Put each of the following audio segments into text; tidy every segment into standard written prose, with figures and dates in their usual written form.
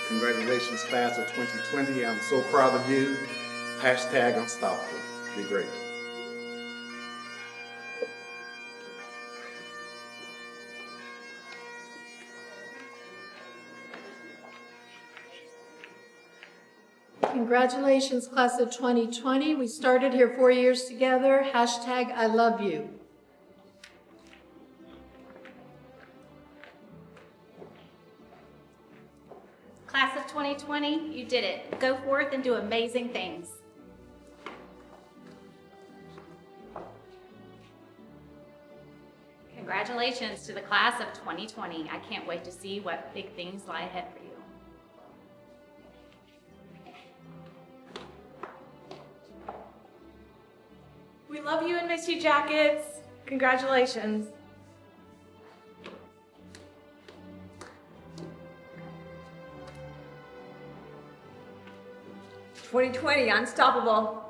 Congratulations, class of 2020. I'm so proud of you. Hashtag unstoppable. Be great. Congratulations, class of 2020. We started here 4 years together. Hashtag I love you. Class of 2020, you did it. Go forth and do amazing things. Congratulations to the class of 2020. I can't wait to see what big things lie ahead for you. We love you and miss you, Jackets. Congratulations. '2020, unstoppable.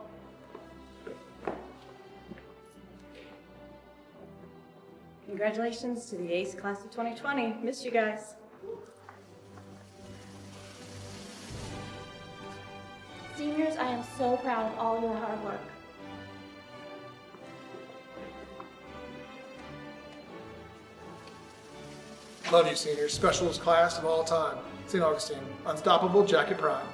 Congratulations to the ACE class of 2020. Missed you guys. Seniors, I am so proud of all your hard work. Love you, seniors. Specialist class of all time. St. Augustine. Unstoppable Jacket Pride.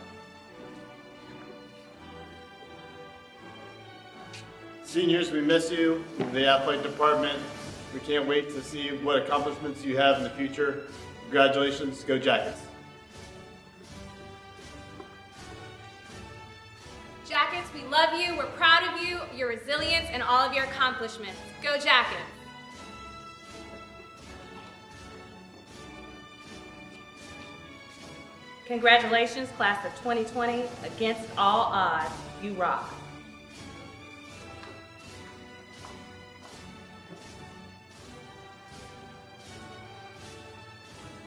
Seniors, we miss you. The athletic department, we can't wait to see what accomplishments you have in the future. Congratulations. Go Jackets. Jackets, we love you. We're proud of you, your resilience, and all of your accomplishments. Go Jackets. Congratulations, class of 2020. Against all odds, you rock.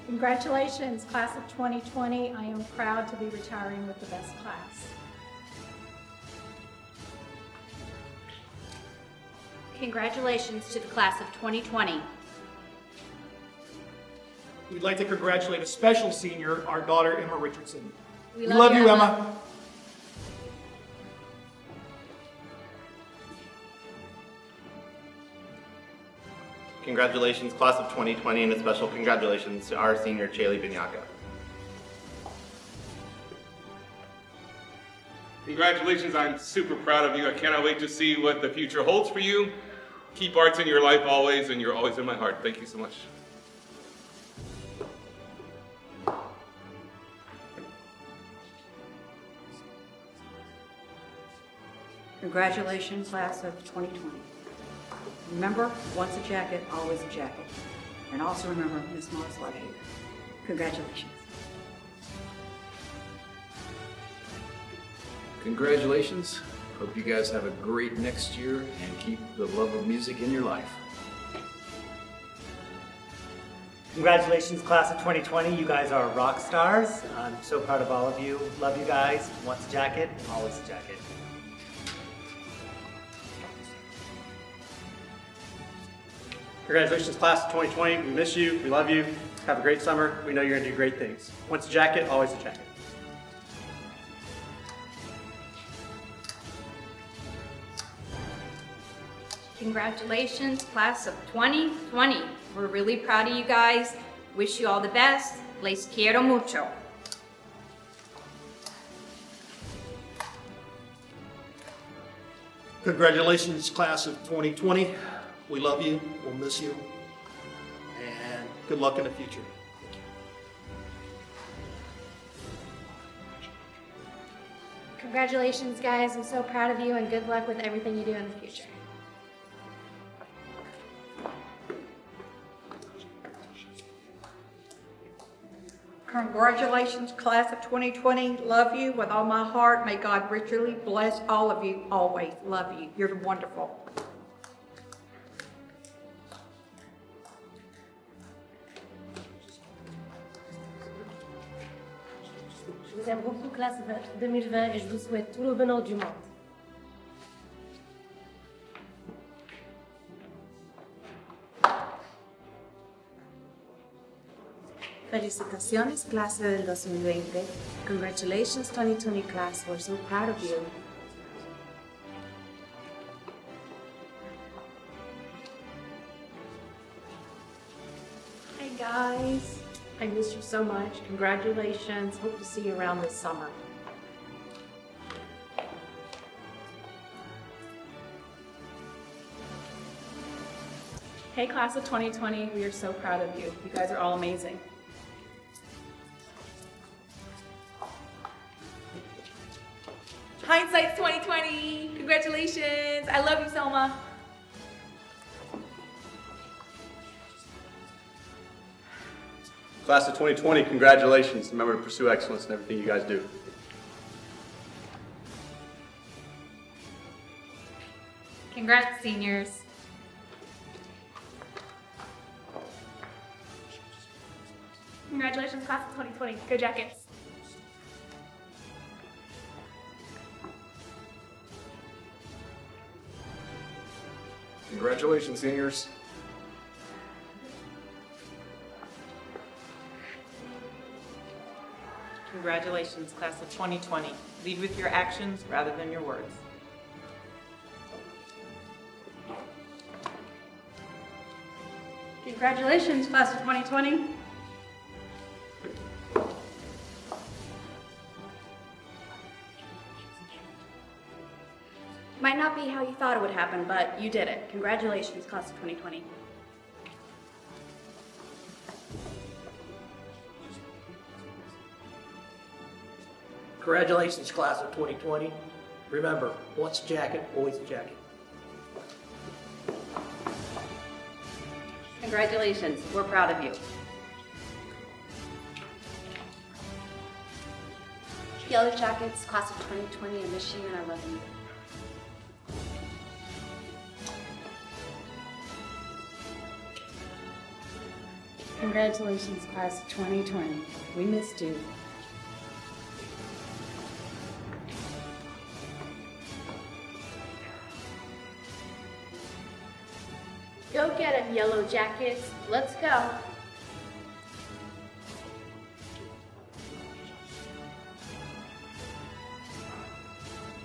Congratulations, class of 2020. I am proud to be retiring with the best class. Congratulations to the class of 2020. We'd like to congratulate a special senior, our daughter, Emma Richardson. We love you, Emma. Congratulations, class of 2020, and a special congratulations to our senior, Chaley Binyaka. Congratulations, I'm super proud of you. I cannot wait to see what the future holds for you. Keep arts in your life always, and you're always in my heart. Thank you so much. Congratulations, class of 2020. Remember, once a jacket, always a jacket. And also remember, Miss Mars loves you. Congratulations. Congratulations. Hope you guys have a great next year and keep the love of music in your life. Congratulations, class of 2020. You guys are rock stars. I'm so proud of all of you. Love you guys. Once a jacket, always a jacket. Congratulations, class of 2020. We miss you. We love you. Have a great summer. We know you're going to do great things. Once a jacket, always a jacket. Congratulations, class of 2020. We're really proud of you guys. Wish you all the best. Les quiero mucho. Congratulations, class of 2020. We love you. We'll miss you. And good luck in the future. Congratulations, guys. I'm so proud of you and good luck with everything you do in the future. Congratulations, class of 2020. Love you with all my heart. May God richly bless all of you always. Love you. You're wonderful. Je vous aime beaucoup, classe 2020, et je vous souhaite tout le bonheur du monde. Felicitaciones, clase del 2020. Congratulations, 2020 class. We're so proud of you. Hey guys, I miss you so much. Congratulations. Hope to see you around this summer. Hey class of 2020, we are so proud of you. You guys are all amazing. Hindsight's 2020. Congratulations. I love you, Selma. Class of 2020, congratulations. Remember to pursue excellence in everything you guys do. Congrats, seniors. Congratulations, class of 2020. Go Jackets. Congratulations, seniors. Congratulations, class of 2020. Lead with your actions rather than your words. Congratulations, class of 2020. Might not be how you thought it would happen, but you did it. Congratulations, class of 2020. Congratulations, class of 2020. Remember, once a jacket, always a jacket. Congratulations. We're proud of you. Yellow Jackets, class of 2020, I miss you and I love you. Congratulations, class of 2020. We missed you. Go get him, Yellow Jackets. Let's go.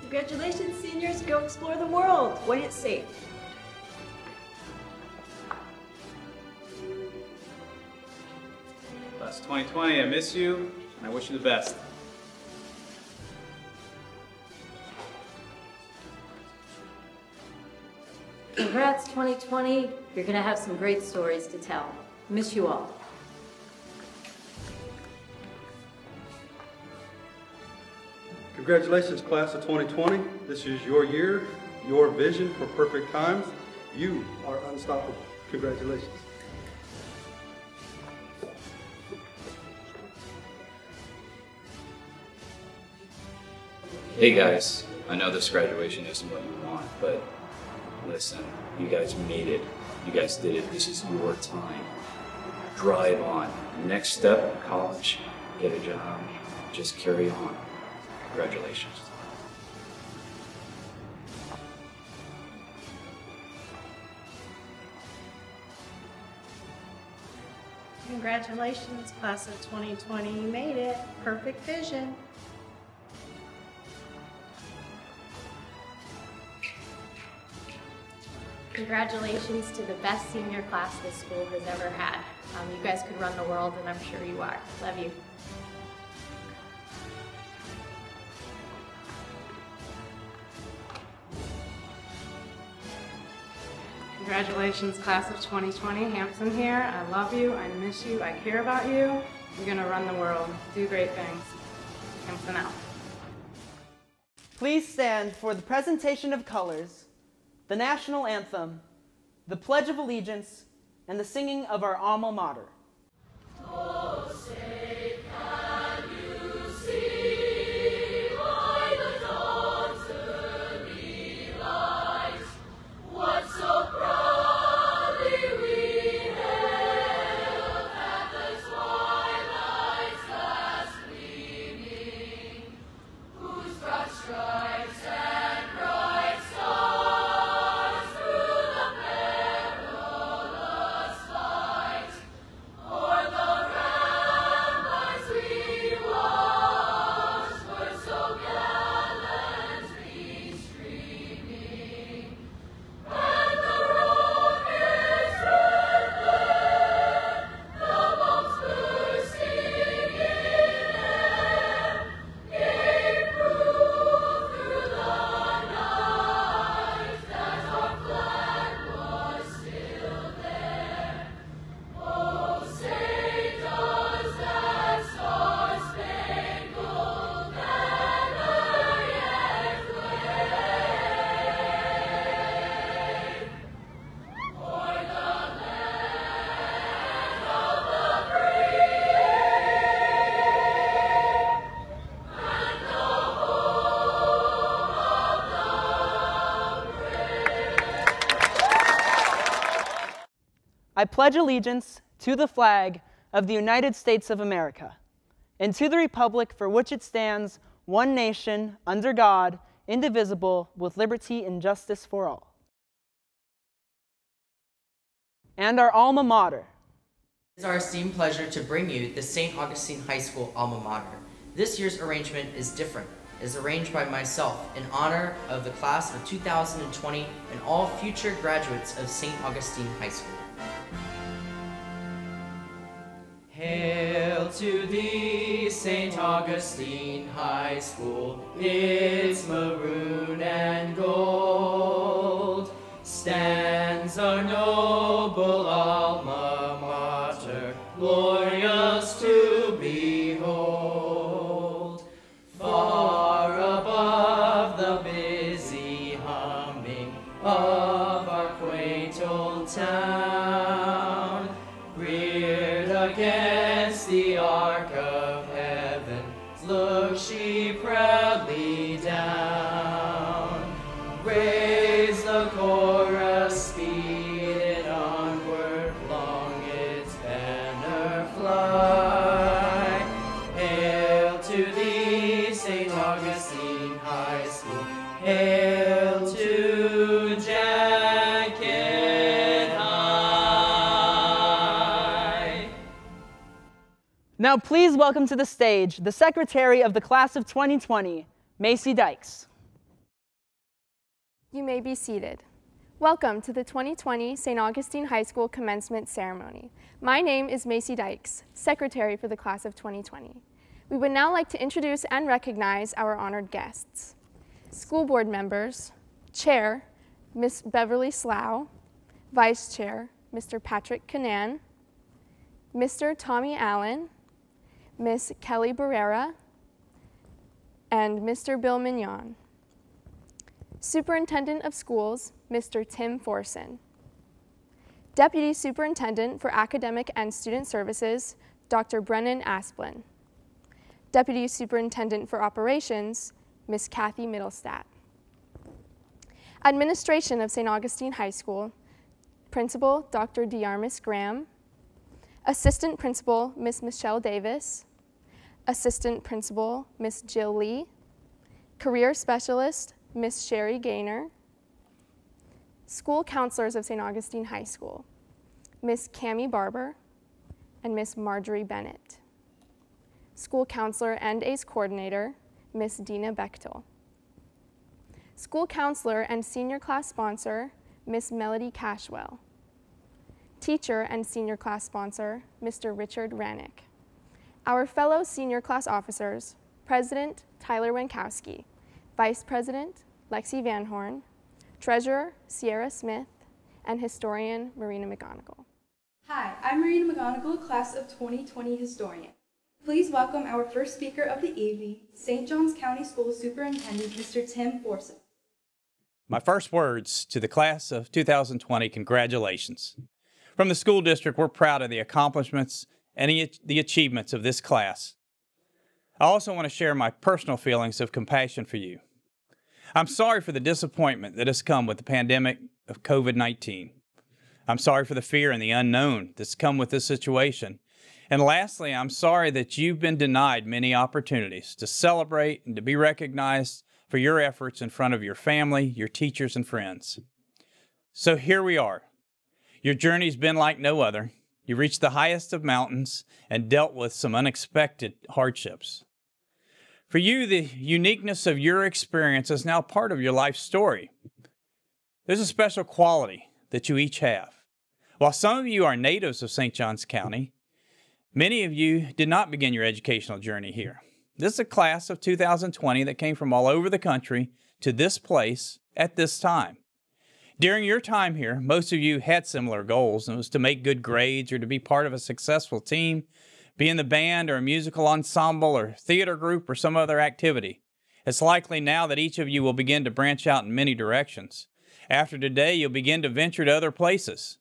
Congratulations, seniors. Go explore the world when it's safe. Class of 2020, I miss you, and I wish you the best. Congrats, 2020. You're gonna have some great stories to tell. Miss you all. Congratulations, class of 2020. This is your year, your vision for perfect times. You are unstoppable. Congratulations. Hey guys, I know this graduation isn't what you want, but listen, you guys made it. You guys did it. This is your time. Drive on. Next step, college, get a job, just carry on. Congratulations. Congratulations, class of 2020. You made it. Perfect vision. Congratulations to the best senior class this school has ever had. You guys could run the world, and I'm sure you are. Love you. Congratulations, class of 2020. Hampson here. I love you. I miss you. I care about you. You're going to run the world. Do great things. Hampson out. Please stand for the presentation of colors, the national anthem, the Pledge of Allegiance, and the singing of our alma mater. I pledge allegiance to the flag of the United States of America and to the republic for which it stands, one nation, under God, indivisible, with liberty and justice for all. And our alma mater. It is our esteemed pleasure to bring you the St. Augustine High School alma mater. This year's arrangement is different. It is arranged by myself in honor of the class of 2020 and all future graduates of St. Augustine High School. Hail to thee, St. Augustine High School, it's maroon and gold. Stands our noble alma mater, glorious to behold. Far above the busy humming of our quaint old town, reared against the arc of heaven, look she proudly down. Raise the chorus, speed it onward, long its banner fly. Hail to thee, St. Augustine High School. Hail to Jacket High. Now please welcome to the stage the Secretary of the Class of 2020, Macy Dykes. You may be seated. Welcome to the 2020 St. Augustine High School Commencement Ceremony. My name is Macy Dykes, Secretary for the Class of 2020. We would now like to introduce and recognize our honored guests. School Board members, Chair, Ms. Beverly Slough, Vice Chair, Mr. Patrick Canan, Mr. Tommy Allen, Ms. Kelly Barrera, and Mr. Bill Mignon. Superintendent of Schools, Mr. Tim Forson. Deputy Superintendent for Academic and Student Services, Dr. Brennan Asplin. Deputy Superintendent for Operations, Ms. Kathy Middlestat. Administration of St. Augustine High School, Principal Dr. Diarmis Graham. Assistant Principal, Ms. Michelle Davis. Assistant Principal, Ms. Jill Lee. Career Specialist, Ms. Sherry Gaynor. School Counselors of St. Augustine High School, Ms. Cammie Barber and Ms. Marjorie Bennett. School Counselor and ACE Coordinator, Ms. Dina Bechtel. School Counselor and Senior Class Sponsor, Ms. Melody Cashwell. Teacher and Senior Class Sponsor, Mr. Richard Rannick. Our fellow Senior Class Officers, President Tyler Wankowski, Vice President Lexi Van Horn, Treasurer Sierra Smith, and Historian Marina McGonigal. Hi, I'm Marina McGonigal, Class of 2020 Historian. Please welcome our first speaker of the evening, St. Johns County School Superintendent Mr. Tim Forson. My first words to the Class of 2020, congratulations. From the school district, we're proud of the accomplishments and the achievements of this class. I also want to share my personal feelings of compassion for you. I'm sorry for the disappointment that has come with the pandemic of COVID-19. I'm sorry for the fear and the unknown that's come with this situation. And lastly, I'm sorry that you've been denied many opportunities to celebrate and to be recognized for your efforts in front of your family, your teachers, and friends. So here we are. Your journey's been like no other. You reached the highest of mountains and dealt with some unexpected hardships. For you, the uniqueness of your experience is now part of your life story. There's a special quality that you each have. While some of you are natives of St. Johns County, many of you did not begin your educational journey here. This is a class of 2020 that came from all over the country to this place at this time. During your time here, most of you had similar goals, and it was to make good grades or to be part of a successful team, be in the band or a musical ensemble or theater group or some other activity. It's likely now that each of you will begin to branch out in many directions. After today, you'll begin to venture to other places.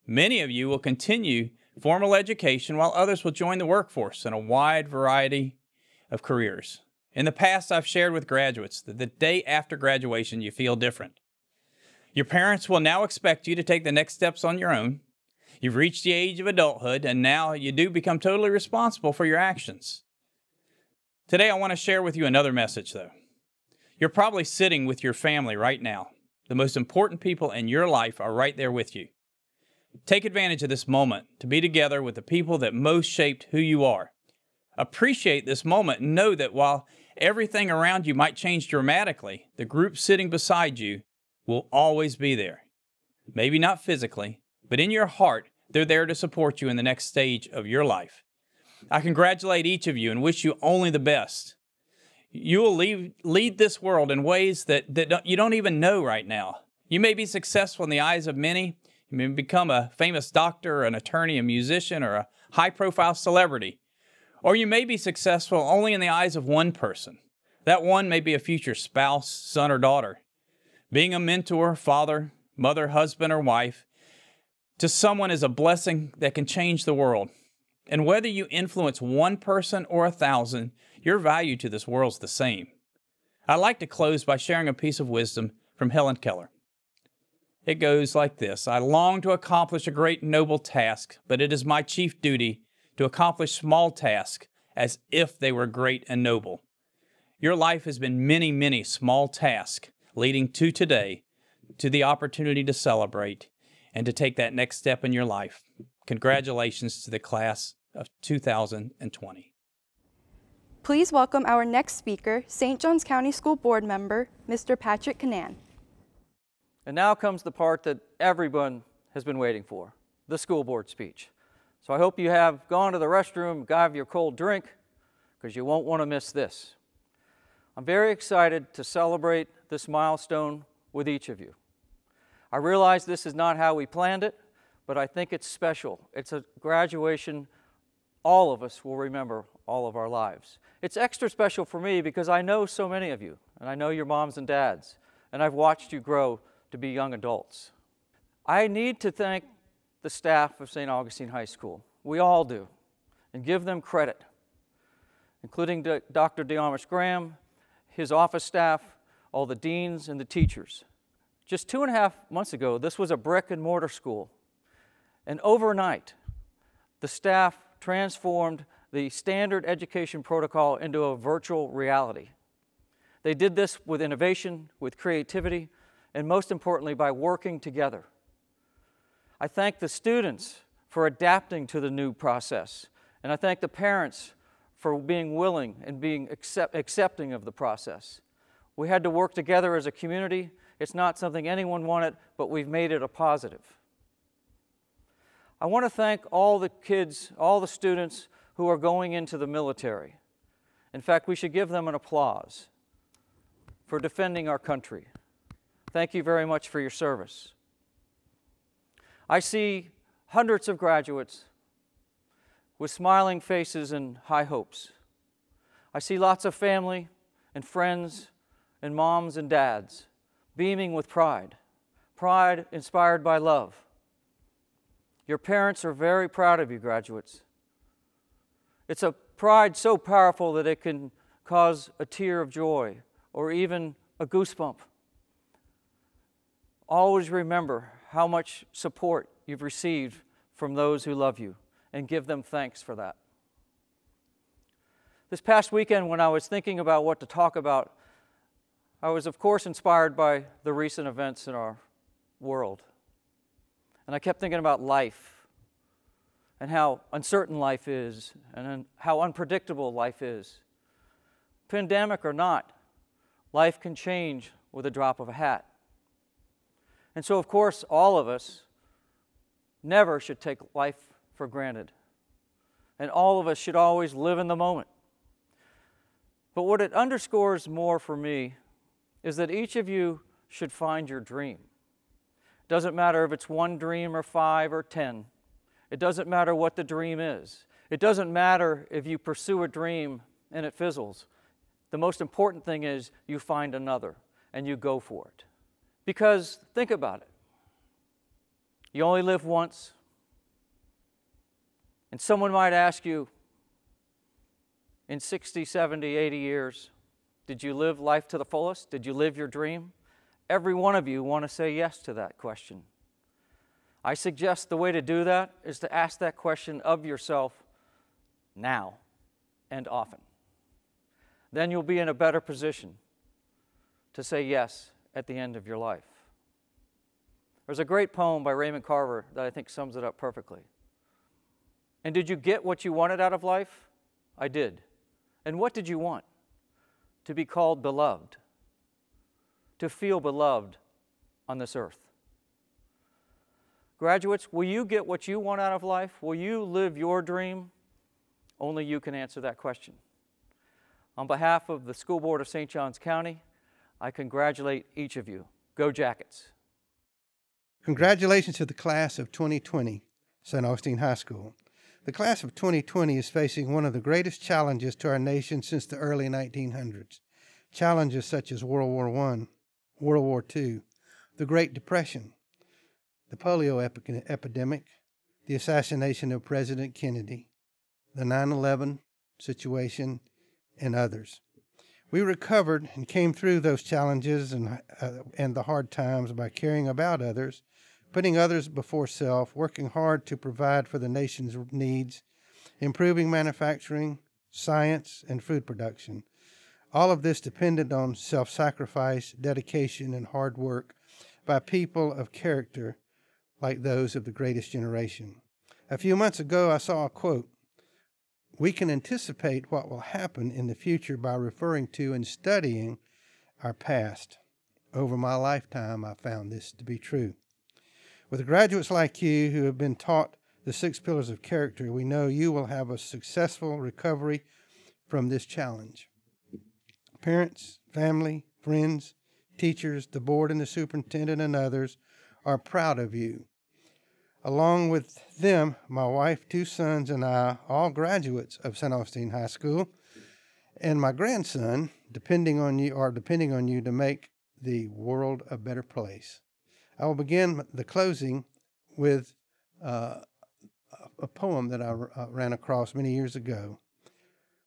Many of you will continue formal education while others will join the workforce in a wide variety of careers. In the past, I've shared with graduates that the day after graduation, you feel different. Your parents will now expect you to take the next steps on your own. You've reached the age of adulthood, and now you do become totally responsible for your actions. Today, I want to share with you another message, though. You're probably sitting with your family right now. The most important people in your life are right there with you. Take advantage of this moment to be together with the people that most shaped who you are. Appreciate this moment and know that while everything around you might change dramatically, the group sitting beside you will always be there. Maybe not physically, but in your heart, they're there to support you in the next stage of your life. I congratulate each of you and wish you only the best. You will lead this world in ways that you don't even know right now. You may be successful in the eyes of many. You may become a famous doctor, an attorney, a musician, or a high-profile celebrity. Or you may be successful only in the eyes of one person. That one may be a future spouse, son, or daughter. Being a mentor, father, mother, husband, or wife to someone is a blessing that can change the world. And whether you influence one person or 1,000, your value to this world is the same. I'd like to close by sharing a piece of wisdom from Helen Keller. It goes like this: I long to accomplish a great and noble task, but it is my chief duty to accomplish small tasks as if they were great and noble. Your life has been many, many small tasks leading to today, to the opportunity to celebrate and to take that next step in your life. Congratulations to the class of 2020. Please welcome our next speaker, St. Johns County School Board member, Mr. Patrick Canan. And now comes the part that everyone has been waiting for, the school board speech. So I hope you have gone to the restroom, got your cold drink, because you won't want to miss this. I'm very excited to celebrate this milestone with each of you. I realize this is not how we planned it, but I think it's special. It's a graduation all of us will remember all of our lives. It's extra special for me because I know so many of you, and I know your moms and dads, and I've watched you grow to be young adults. I need to thank the staff of St. Augustine High School. We all do, and give them credit, including Dr. DeArmis Graham, his office staff, all the deans and the teachers. Just 2.5 months ago, this was a brick and mortar school, and overnight, the staff transformed the standard education protocol into a virtual reality. They did this with innovation, with creativity, and most importantly, by working together. I thank the students for adapting to the new process, and I thank the parents for being willing and being accepting of the process. We had to work together as a community. It's not something anyone wanted, but we've made it a positive. I want to thank all the kids, all the students who are going into the military. In fact, we should give them an applause for defending our country. Thank you very much for your service. I see hundreds of graduates with smiling faces and high hopes. I see lots of family and friends and moms and dads beaming with pride, pride inspired by love. Your parents are very proud of you, graduates. It's a pride so powerful that it can cause a tear of joy or even a goosebump. Always remember how much support you've received from those who love you and give them thanks for that. This past weekend, when I was thinking about what to talk about, I was, of course, inspired by the recent events in our world. And I kept thinking about life and how uncertain life is and how unpredictable life is. Pandemic or not, life can change with a drop of a hat. And so, of course, all of us never should take life for granted. And all of us should always live in the moment. But what it underscores more for me is that each of you should find your dream. It doesn't matter if it's one dream or 5 or 10. It doesn't matter what the dream is. It doesn't matter if you pursue a dream and it fizzles. The most important thing is you find another and you go for it. Because think about it. You only live once. And someone might ask you, in 60, 70, 80 years, did you live life to the fullest? Did you live your dream? Every one of you want to say yes to that question. I suggest the way to do that is to ask that question of yourself now and often. Then you'll be in a better position to say yes at the end of your life. There's a great poem by Raymond Carver that I think sums it up perfectly. And did you get what you wanted out of life? I did. And what did you want? To be called beloved. To feel beloved on this earth. Graduates, will you get what you want out of life? Will you live your dream? Only you can answer that question. On behalf of the School Board of St. Johns County, I congratulate each of you. Go Jackets! Congratulations to the class of 2020, St. Augustine High School. The class of 2020 is facing one of the greatest challenges to our nation since the early 1900s. Challenges such as World War I, World War II, the Great Depression, the polio epidemic, the assassination of President Kennedy, the 9/11 situation, and others. We recovered and came through those challenges and the hard times by caring about others, putting others before self, working hard to provide for the nation's needs, improving manufacturing, science, and food production. All of this depended on self-sacrifice, dedication, and hard work by people of character like those of the greatest generation. A few months ago, I saw a quote, "We can anticipate what will happen in the future by referring to and studying our past." Over my lifetime, I found this to be true. With graduates like you who have been taught the 6 pillars of character, we know you will have a successful recovery from this challenge. Parents, family, friends, teachers, the board and the superintendent and others are proud of you. Along with them, my wife, 2 sons, and I, all graduates of St. Augustine High School, and my grandson, depending on you to make the world a better place. I will begin the closing with a poem that I ran across many years ago.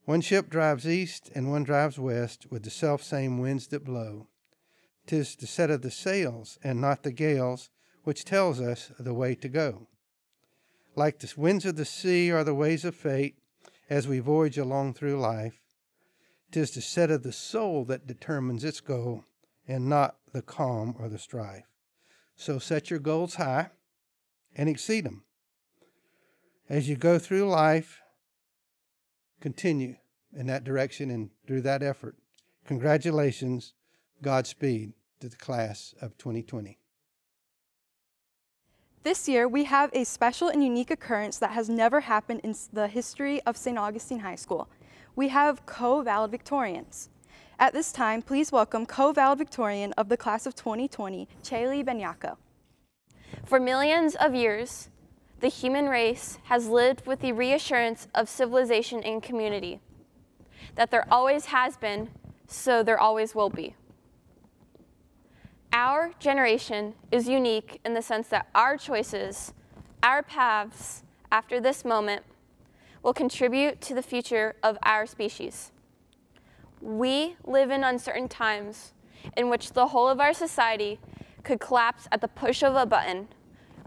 One ship drives east and one drives west with the self-same winds that blow. 'Tis the set of the sails and not the gales which tells us the way to go. Like the winds of the sea are the ways of fate as we voyage along through life. 'Tis the set of the soul that determines its goal and not the calm or the strife. So set your goals high and exceed them. As you go through life, continue in that direction and through that effort. Congratulations, Godspeed to the class of 2020. This year, we have a special and unique occurrence that has never happened in the history of St. Augustine High School. We have co-valedictorians. At this time, please welcome co-valedictorian of the class of 2020, Chayli Benyako. For millions of years, the human race has lived with the reassurance of civilization and community, that there always has been, so there always will be. Our generation is unique in the sense that our choices, our paths after this moment will contribute to the future of our species. We live in uncertain times in which the whole of our society could collapse at the push of a button,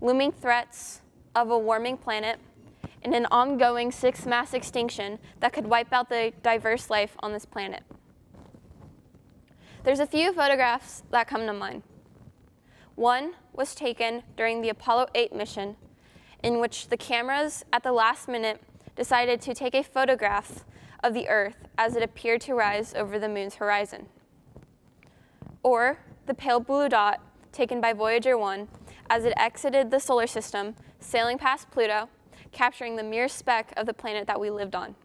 looming threats of a warming planet and an ongoing 6th mass extinction that could wipe out the diverse life on this planet. There's a few photographs that come to mind. One was taken during the Apollo 8 mission, in which the cameras at the last minute decided to take a photograph of the Earth as it appeared to rise over the moon's horizon. Or the pale blue dot taken by Voyager 1 as it exited the solar system, sailing past Pluto, capturing the mere speck of the planet that we lived on.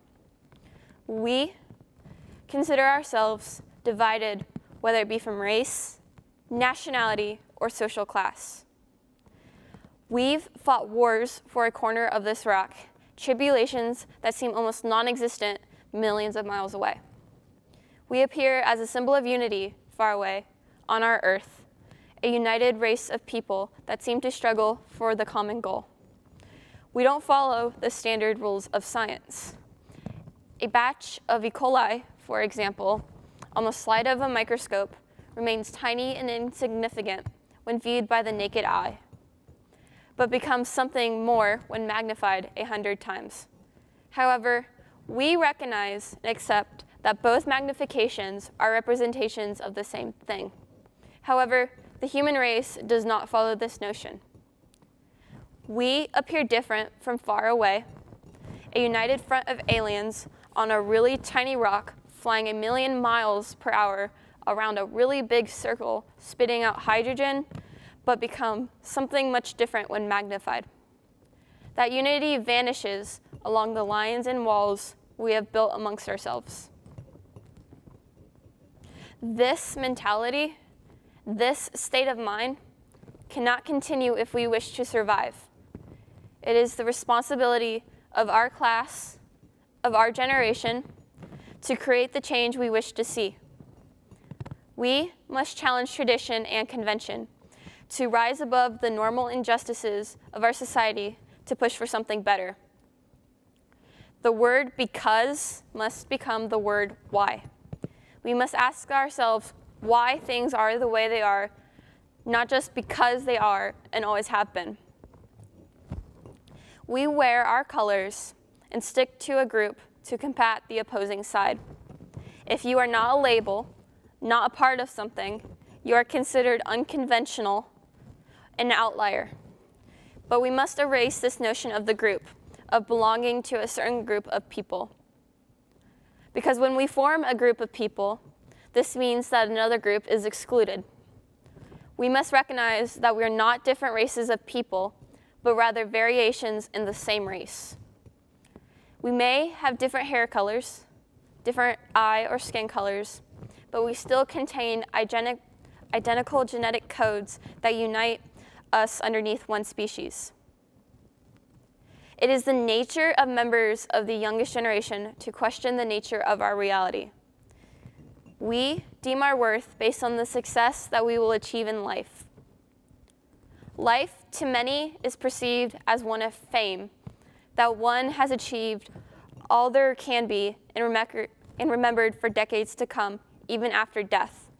We consider ourselves divided, whether it be from race, nationality, or social class. We've fought wars for a corner of this rock, tribulations that seem almost non-existent millions of miles away. We appear as a symbol of unity far away on our Earth, a united race of people that seem to struggle for the common goal. We don't follow the standard rules of science. A batch of E. coli, for example, on the slide of a microscope, remains tiny and insignificant when viewed by the naked eye. but becomes something more when magnified 100 times. However, we recognize and accept that both magnifications are representations of the same thing. However, the human race does not follow this notion. We appear different from far away, a united front of aliens on a really tiny rock flying 1,000,000 miles per hour around a really big circle, spitting out hydrogen, but become something much different when magnified. That unity vanishes along the lines and walls we have built amongst ourselves. This mentality, this state of mind, cannot continue if we wish to survive. It is the responsibility of our class, of our generation, to create the change we wish to see. We must challenge tradition and convention, to rise above the normal injustices of our society to push for something better. The word because must become the word why. We must ask ourselves why things are the way they are, not just because they are and always have been. We wear our colors and stick to a group to combat the opposing side. If you are not a label, not a part of something, you are considered unconventional, an outlier. But we must erase this notion of the group, of belonging to a certain group of people. Because when we form a group of people, this means that another group is excluded. We must recognize that we are not different races of people, but rather variations in the same race. We may have different hair colors, different eye or skin colors, but we still contain identical genetic codes that unite us underneath one species. It is the nature of members of the youngest generation to question the nature of our reality. We deem our worth based on the success that we will achieve in life. Life, to many, is perceived as one of fame, that one has achieved all there can be and remembered for decades to come, even after death.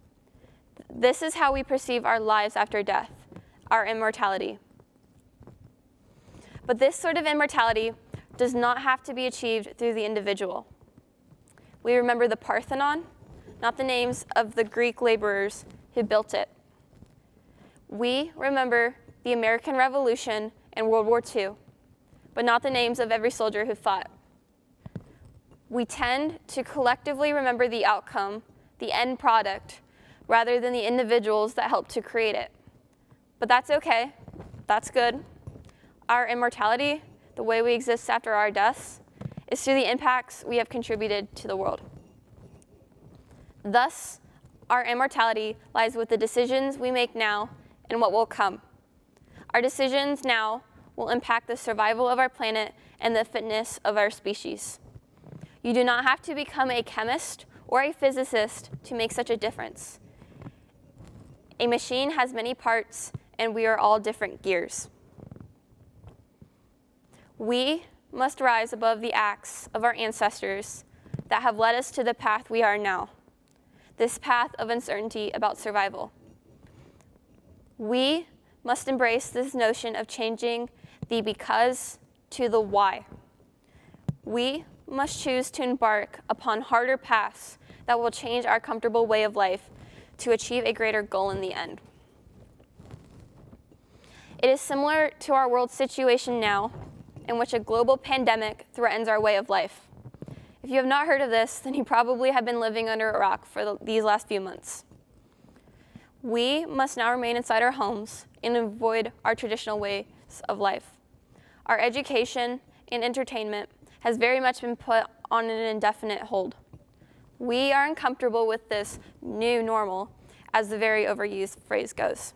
This is how we perceive our lives after death, our immortality. But this sort of immortality does not have to be achieved through the individual. We remember the Parthenon, not the names of the Greek laborers who built it. We remember the American Revolution and World War II, but not the names of every soldier who fought. We tend to collectively remember the outcome, the end product, rather than the individuals that helped to create it. But that's okay. That's good. Our immortality, the way we exist after our deaths, is through the impacts we have contributed to the world. Thus, our immortality lies with the decisions we make now and what will come. Our decisions now will impact the survival of our planet and the fitness of our species. You do not have to become a chemist or a physicist to make such a difference. A machine has many parts, and we are all different gears. We must rise above the acts of our ancestors that have led us to the path we are now, this path of uncertainty about survival. We must embrace this notion of changing the because to the why. We must choose to embark upon harder paths that will change our comfortable way of life to achieve a greater goal in the end. It is similar to our world situation now, in which a global pandemic threatens our way of life. If you have not heard of this, then you probably have been living under a rock for these last few months. We must now remain inside our homes and avoid our traditional ways of life. Our education and entertainment has very much been put on an indefinite hold. We are uncomfortable with this new normal, as the very overused phrase goes.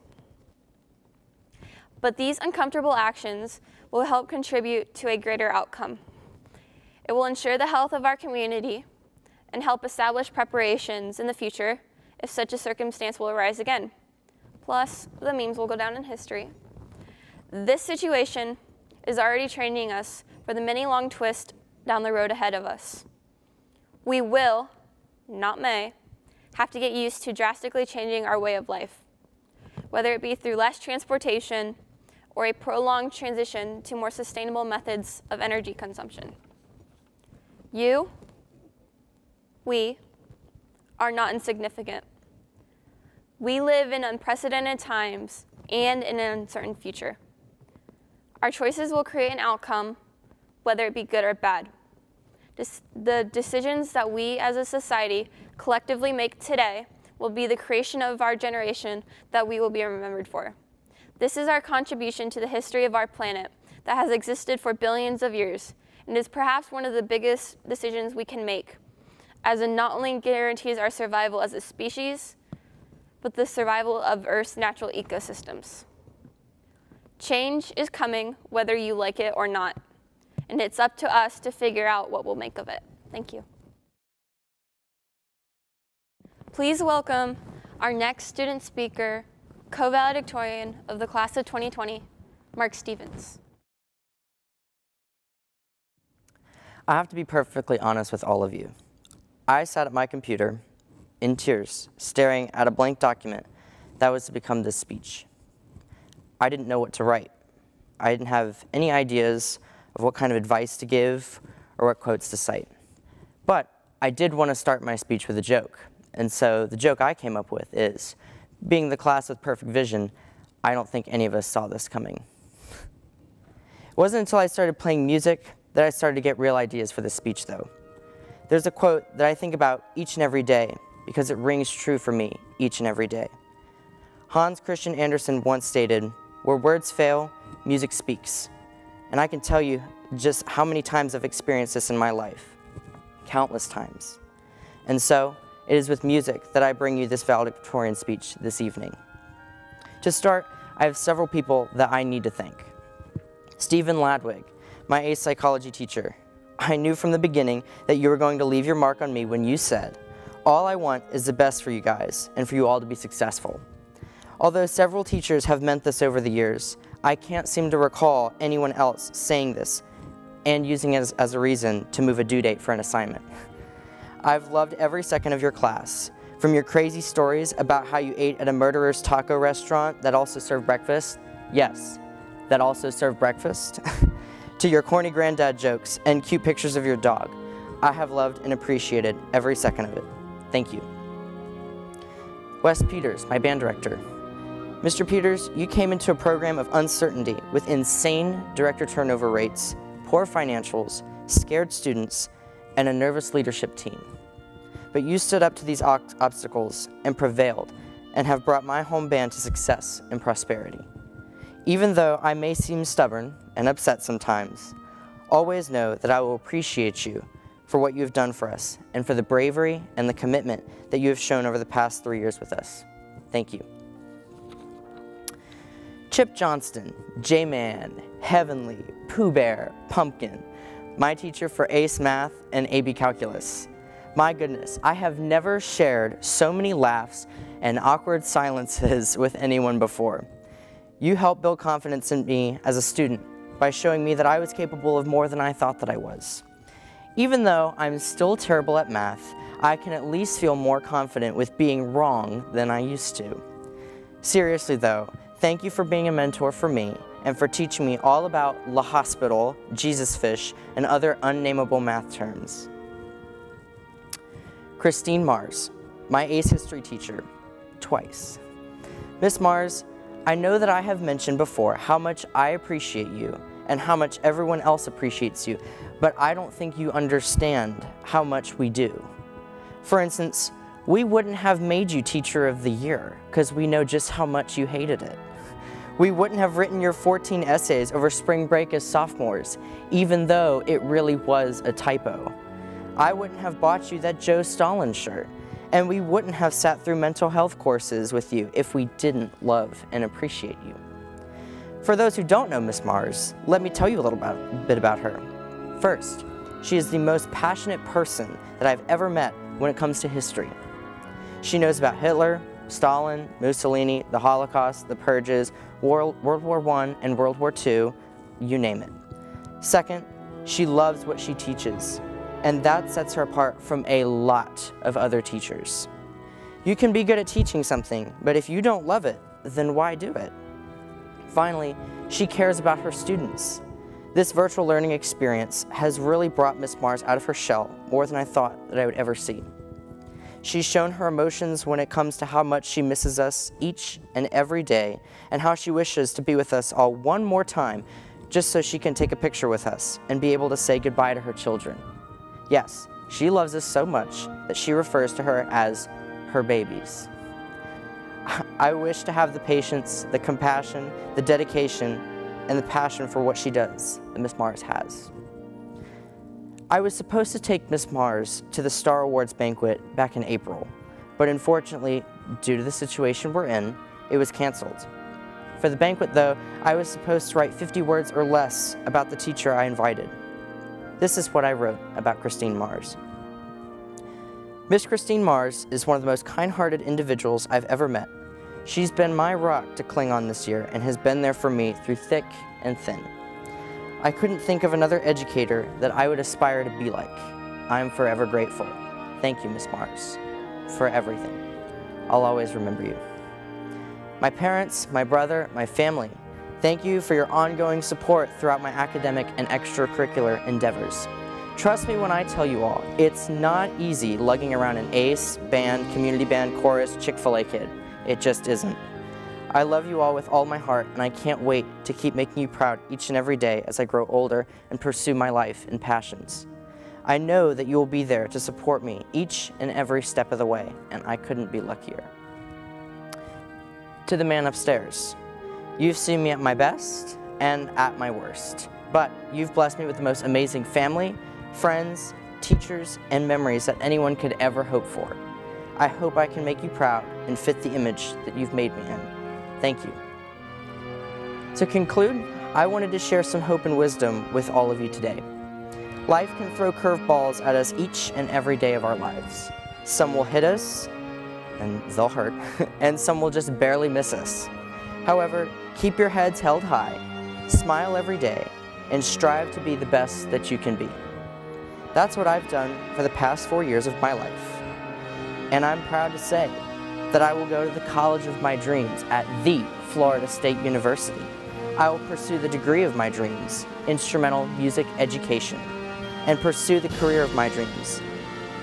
But these uncomfortable actions will help contribute to a greater outcome. It will ensure the health of our community and help establish preparations in the future if such a circumstance will arise again. Plus, the memes will go down in history. This situation is already training us for the many long twists down the road ahead of us. We will, not may, have to get used to drastically changing our way of life, whether it be through less transportation or a prolonged transition to more sustainable methods of energy consumption. We are not insignificant. We live in unprecedented times and in an uncertain future. Our choices will create an outcome, whether it be good or bad. The decisions that we as a society collectively make today will be the creation of our generation that we will be remembered for. This is our contribution to the history of our planet that has existed for billions of years and is perhaps one of the biggest decisions we can make, as it not only guarantees our survival as a species, but the survival of Earth's natural ecosystems. Change is coming whether you like it or not, and it's up to us to figure out what we'll make of it. Thank you. Please welcome our next student speaker, co-valedictorian of the class of 2020, Mark Stevens. I have to be perfectly honest with all of you. I sat at my computer in tears, staring at a blank document that was to become this speech. I didn't know what to write. I didn't have any ideas of what kind of advice to give or what quotes to cite. But I did want to start my speech with a joke. And so the joke I came up with is, being the class with perfect vision, I don't think any of us saw this coming. It wasn't until I started playing music that I started to get real ideas for this speech, though. There's a quote that I think about each and every day because it rings true for me each and every day. Hans Christian Andersen once stated, "Where words fail, music speaks." And I can tell you just how many times I've experienced this in my life. Countless times. And so, it is with music that I bring you this valedictorian speech this evening. To start, I have several people that I need to thank. Stephen Ladwig, my ACE psychology teacher. I knew from the beginning that you were going to leave your mark on me when you said, "All I want is the best for you guys and for you all to be successful." Although several teachers have meant this over the years, I can't seem to recall anyone else saying this and using it as a reason to move a due date for an assignment. I've loved every second of your class, from your crazy stories about how you ate at a murderer's taco restaurant that also served breakfast, yes, that also served breakfast, to your corny granddad jokes and cute pictures of your dog. I have loved and appreciated every second of it. Thank you. Wes Peters, my band director. Mr. Peters, you came into a program of uncertainty with insane director turnover rates, poor financials, scared students, and a nervous leadership team. But you stood up to these obstacles and prevailed and have brought my home band to success and prosperity. Even though I may seem stubborn and upset sometimes, always know that I will appreciate you for what you have done for us and for the bravery and the commitment that you have shown over the past 3 years with us. Thank you. Chip Johnston, J-Man, Heavenly, Pooh Bear, Pumpkin, my teacher for ACE Math and AB Calculus. My goodness, I have never shared so many laughs and awkward silences with anyone before. You helped build confidence in me as a student by showing me that I was capable of more than I thought that I was. Even though I'm still terrible at math, I can at least feel more confident with being wrong than I used to. Seriously though, thank you for being a mentor for me and for teaching me all about La Hospital, Jesus Fish, and other unnameable math terms. Christine Mars, my ACE history teacher, twice. Miss Mars, I know that I have mentioned before how much I appreciate you and how much everyone else appreciates you, but I don't think you understand how much we do. For instance, we wouldn't have made you Teacher of the Year because we know just how much you hated it. We wouldn't have written your 14 essays over spring break as sophomores, even though it really was a typo. I wouldn't have bought you that Joe Stalin shirt, and we wouldn't have sat through mental health courses with you if we didn't love and appreciate you. For those who don't know Miss Mars, let me tell you a bit about her. First, she is the most passionate person that I've ever met when it comes to history. She knows about Hitler, Stalin, Mussolini, the Holocaust, the Purges, World War I and World War II, you name it. Second, she loves what she teaches, and that sets her apart from a lot of other teachers. You can be good at teaching something, but if you don't love it, then why do it? Finally, She cares about her students. This virtual learning experience has really brought Miss Mars out of her shell more than I thought that I would ever see. She's shown her emotions when it comes to how much she misses us each and every day and how she wishes to be with us all one more time just so she can take a picture with us and be able to say goodbye to her children. Yes, she loves us so much that she refers to her as her babies. I wish to have the patience, the compassion, the dedication, and the passion for what she does that Miss Mars has. I was supposed to take Miss Mars to the Star Awards banquet back in April, but unfortunately, due to the situation we're in, it was canceled. For the banquet though, I was supposed to write 50 words or less about the teacher I invited. This is what I wrote about Christine Mars. Miss Christine Mars is one of the most kind-hearted individuals I've ever met. She's been my rock to cling on this year and has been there for me through thick and thin. I couldn't think of another educator that I would aspire to be like. I am forever grateful. Thank you, Miss Mars, for everything. I'll always remember you. My parents, my brother, my family, thank you for your ongoing support throughout my academic and extracurricular endeavors. Trust me when I tell you all, it's not easy lugging around an ace, band, community band, chorus, Chick-fil-A kid. It just isn't. I love you all with all my heart, and I can't wait to keep making you proud each and every day as I grow older and pursue my life and passions. I know that you will be there to support me each and every step of the way, and I couldn't be luckier. To the man upstairs, you've seen me at my best and at my worst, but you've blessed me with the most amazing family, friends, teachers, and memories that anyone could ever hope for. I hope I can make you proud and fit the image that you've made me in. Thank you. To conclude, I wanted to share some hope and wisdom with all of you today. Life can throw curveballs at us each and every day of our lives. Some will hit us, and they'll hurt, and some will just barely miss us. However, keep your heads held high, smile every day, and strive to be the best that you can be. That's what I've done for the past 4 years of my life. And I'm proud to say that I will go to the college of my dreams at the Florida State University. I will pursue the degree of my dreams, instrumental music education, and pursue the career of my dreams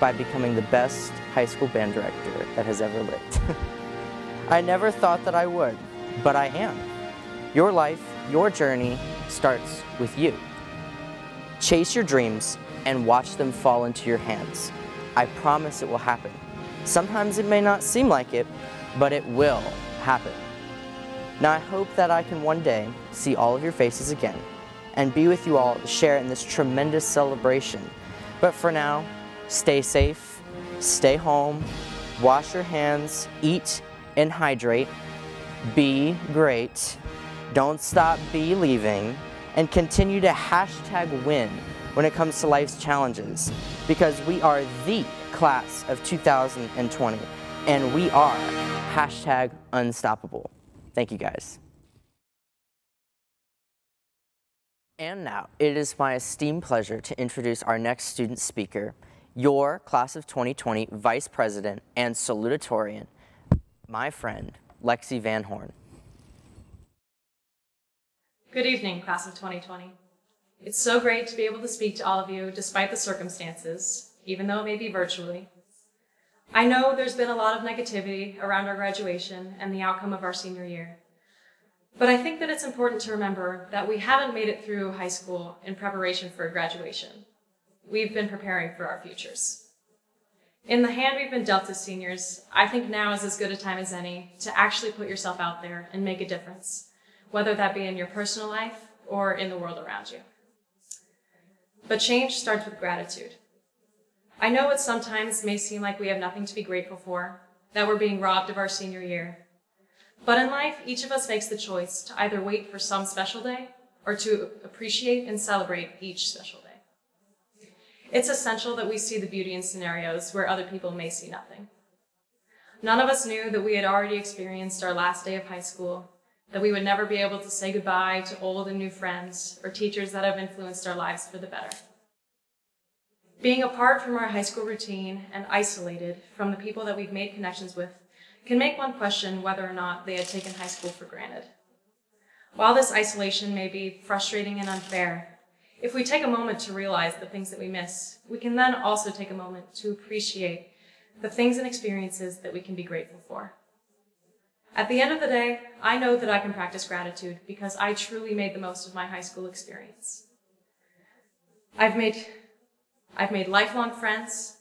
by becoming the best high school band director that has ever lived. I never thought that I would, but I am. Your life, your journey starts with you. Chase your dreams and watch them fall into your hands. I promise it will happen. Sometimes it may not seem like it, but it will happen. Now I hope that I can one day see all of your faces again and be with you all to share in this tremendous celebration. But for now, stay safe, stay home, wash your hands, eat and hydrate, be great, don't stop believing, and continue to #win when it comes to life's challenges, because we are the class of 2020, and we are #unstoppable. Thank you guys. And now, it is my esteemed pleasure to introduce our next student speaker, your class of 2020 Vice President and salutatorian, my friend, Lexi Van Horn. Good evening, class of 2020. It's so great to be able to speak to all of you despite the circumstances, even though it may be virtually. I know there's been a lot of negativity around our graduation and the outcome of our senior year. But I think that it's important to remember that we haven't made it through high school in preparation for graduation. We've been preparing for our futures. In the hand we've been dealt as seniors, I think now is as good a time as any to actually put yourself out there and make a difference, whether that be in your personal life or in the world around you. But change starts with gratitude. I know it sometimes may seem like we have nothing to be grateful for, that we're being robbed of our senior year. But in life, each of us makes the choice to either wait for some special day or to appreciate and celebrate each special day. It's essential that we see the beauty in scenarios where other people may see nothing. None of us knew that we had already experienced our last day of high school, that we would never be able to say goodbye to old and new friends or teachers that have influenced our lives for the better. Being apart from our high school routine and isolated from the people that we've made connections with can make one question whether or not they had taken high school for granted. While this isolation may be frustrating and unfair, if we take a moment to realize the things that we miss, we can then also take a moment to appreciate the things and experiences that we can be grateful for. At the end of the day, I know that I can practice gratitude because I truly made the most of my high school experience. I've made lifelong friends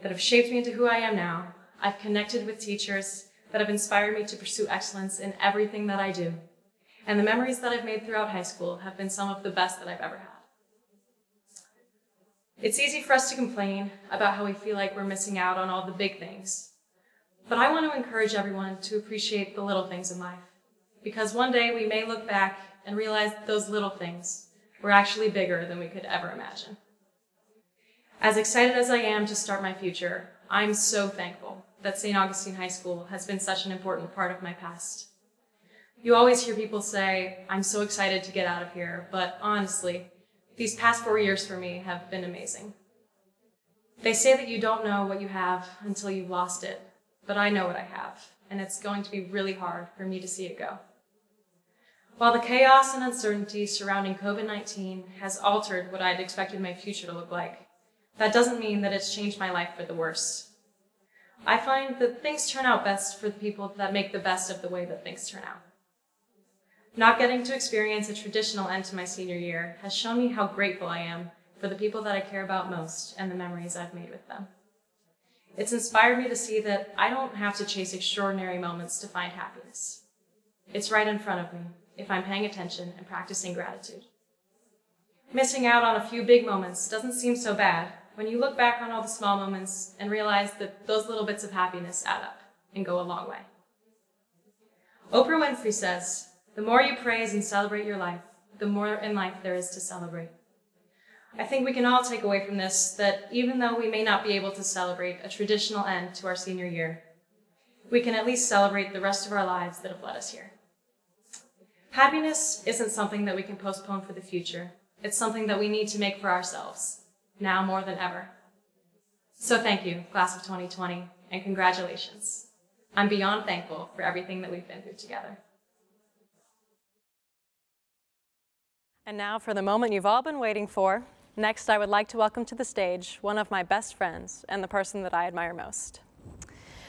that have shaped me into who I am now. I've connected with teachers that have inspired me to pursue excellence in everything that I do. And the memories that I've made throughout high school have been some of the best that I've ever had. It's easy for us to complain about how we feel like we're missing out on all the big things. But I want to encourage everyone to appreciate the little things in life, because one day we may look back and realize that those little things were actually bigger than we could ever imagine. As excited as I am to start my future, I'm so thankful that St. Augustine High School has been such an important part of my past. You always hear people say, I'm so excited to get out of here, but honestly, these past 4 years for me have been amazing. They say that you don't know what you have until you've lost it, but I know what I have, and it's going to be really hard for me to see it go. While the chaos and uncertainty surrounding COVID-19 has altered what I'd expected my future to look like, that doesn't mean that it's changed my life for the worse. I find that things turn out best for the people that make the best of the way that things turn out. Not getting to experience a traditional end to my senior year has shown me how grateful I am for the people that I care about most and the memories I've made with them. It's inspired me to see that I don't have to chase extraordinary moments to find happiness. It's right in front of me if I'm paying attention and practicing gratitude. Missing out on a few big moments doesn't seem so bad when you look back on all the small moments and realize that those little bits of happiness add up and go a long way. Oprah Winfrey says, "The more you praise and celebrate your life, the more in life there is to celebrate." I think we can all take away from this that even though we may not be able to celebrate a traditional end to our senior year, we can at least celebrate the rest of our lives that have led us here. Happiness isn't something that we can postpone for the future. It's something that we need to make for ourselves, now more than ever. So thank you, class of 2020, and congratulations. I'm beyond thankful for everything that we've been through together. And now for the moment you've all been waiting for. Next, I would like to welcome to the stage one of my best friends and the person that I admire most.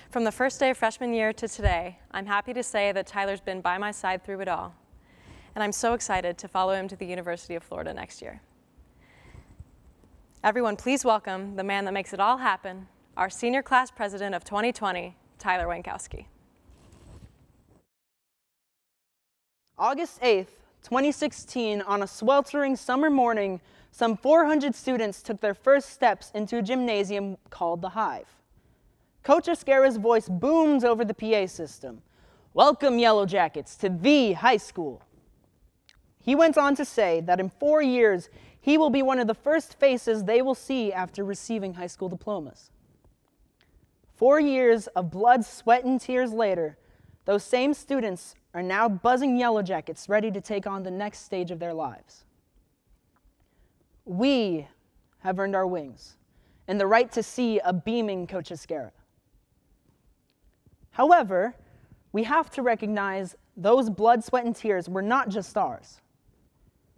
From the first day of freshman year to today, I'm happy to say that Tyler's been by my side through it all. And I'm so excited to follow him to the University of Florida next year. Everyone, please welcome the man that makes it all happen, our senior class president of 2020, Tyler Wankowski. August 8th, 2016, on a sweltering summer morning, some 400 students took their first steps into a gymnasium called the Hive. Coach Esquera's voice boomed over the PA system. "Welcome, Yellow Jackets, to the high school." He went on to say that in 4 years, he will be one of the first faces they will see after receiving high school diplomas. 4 years of blood, sweat, and tears later, those same students are now buzzing Yellow Jackets ready to take on the next stage of their lives. We have earned our wings and the right to see a beaming Coach Esquera. However, we have to recognize those blood, sweat, and tears were not just ours.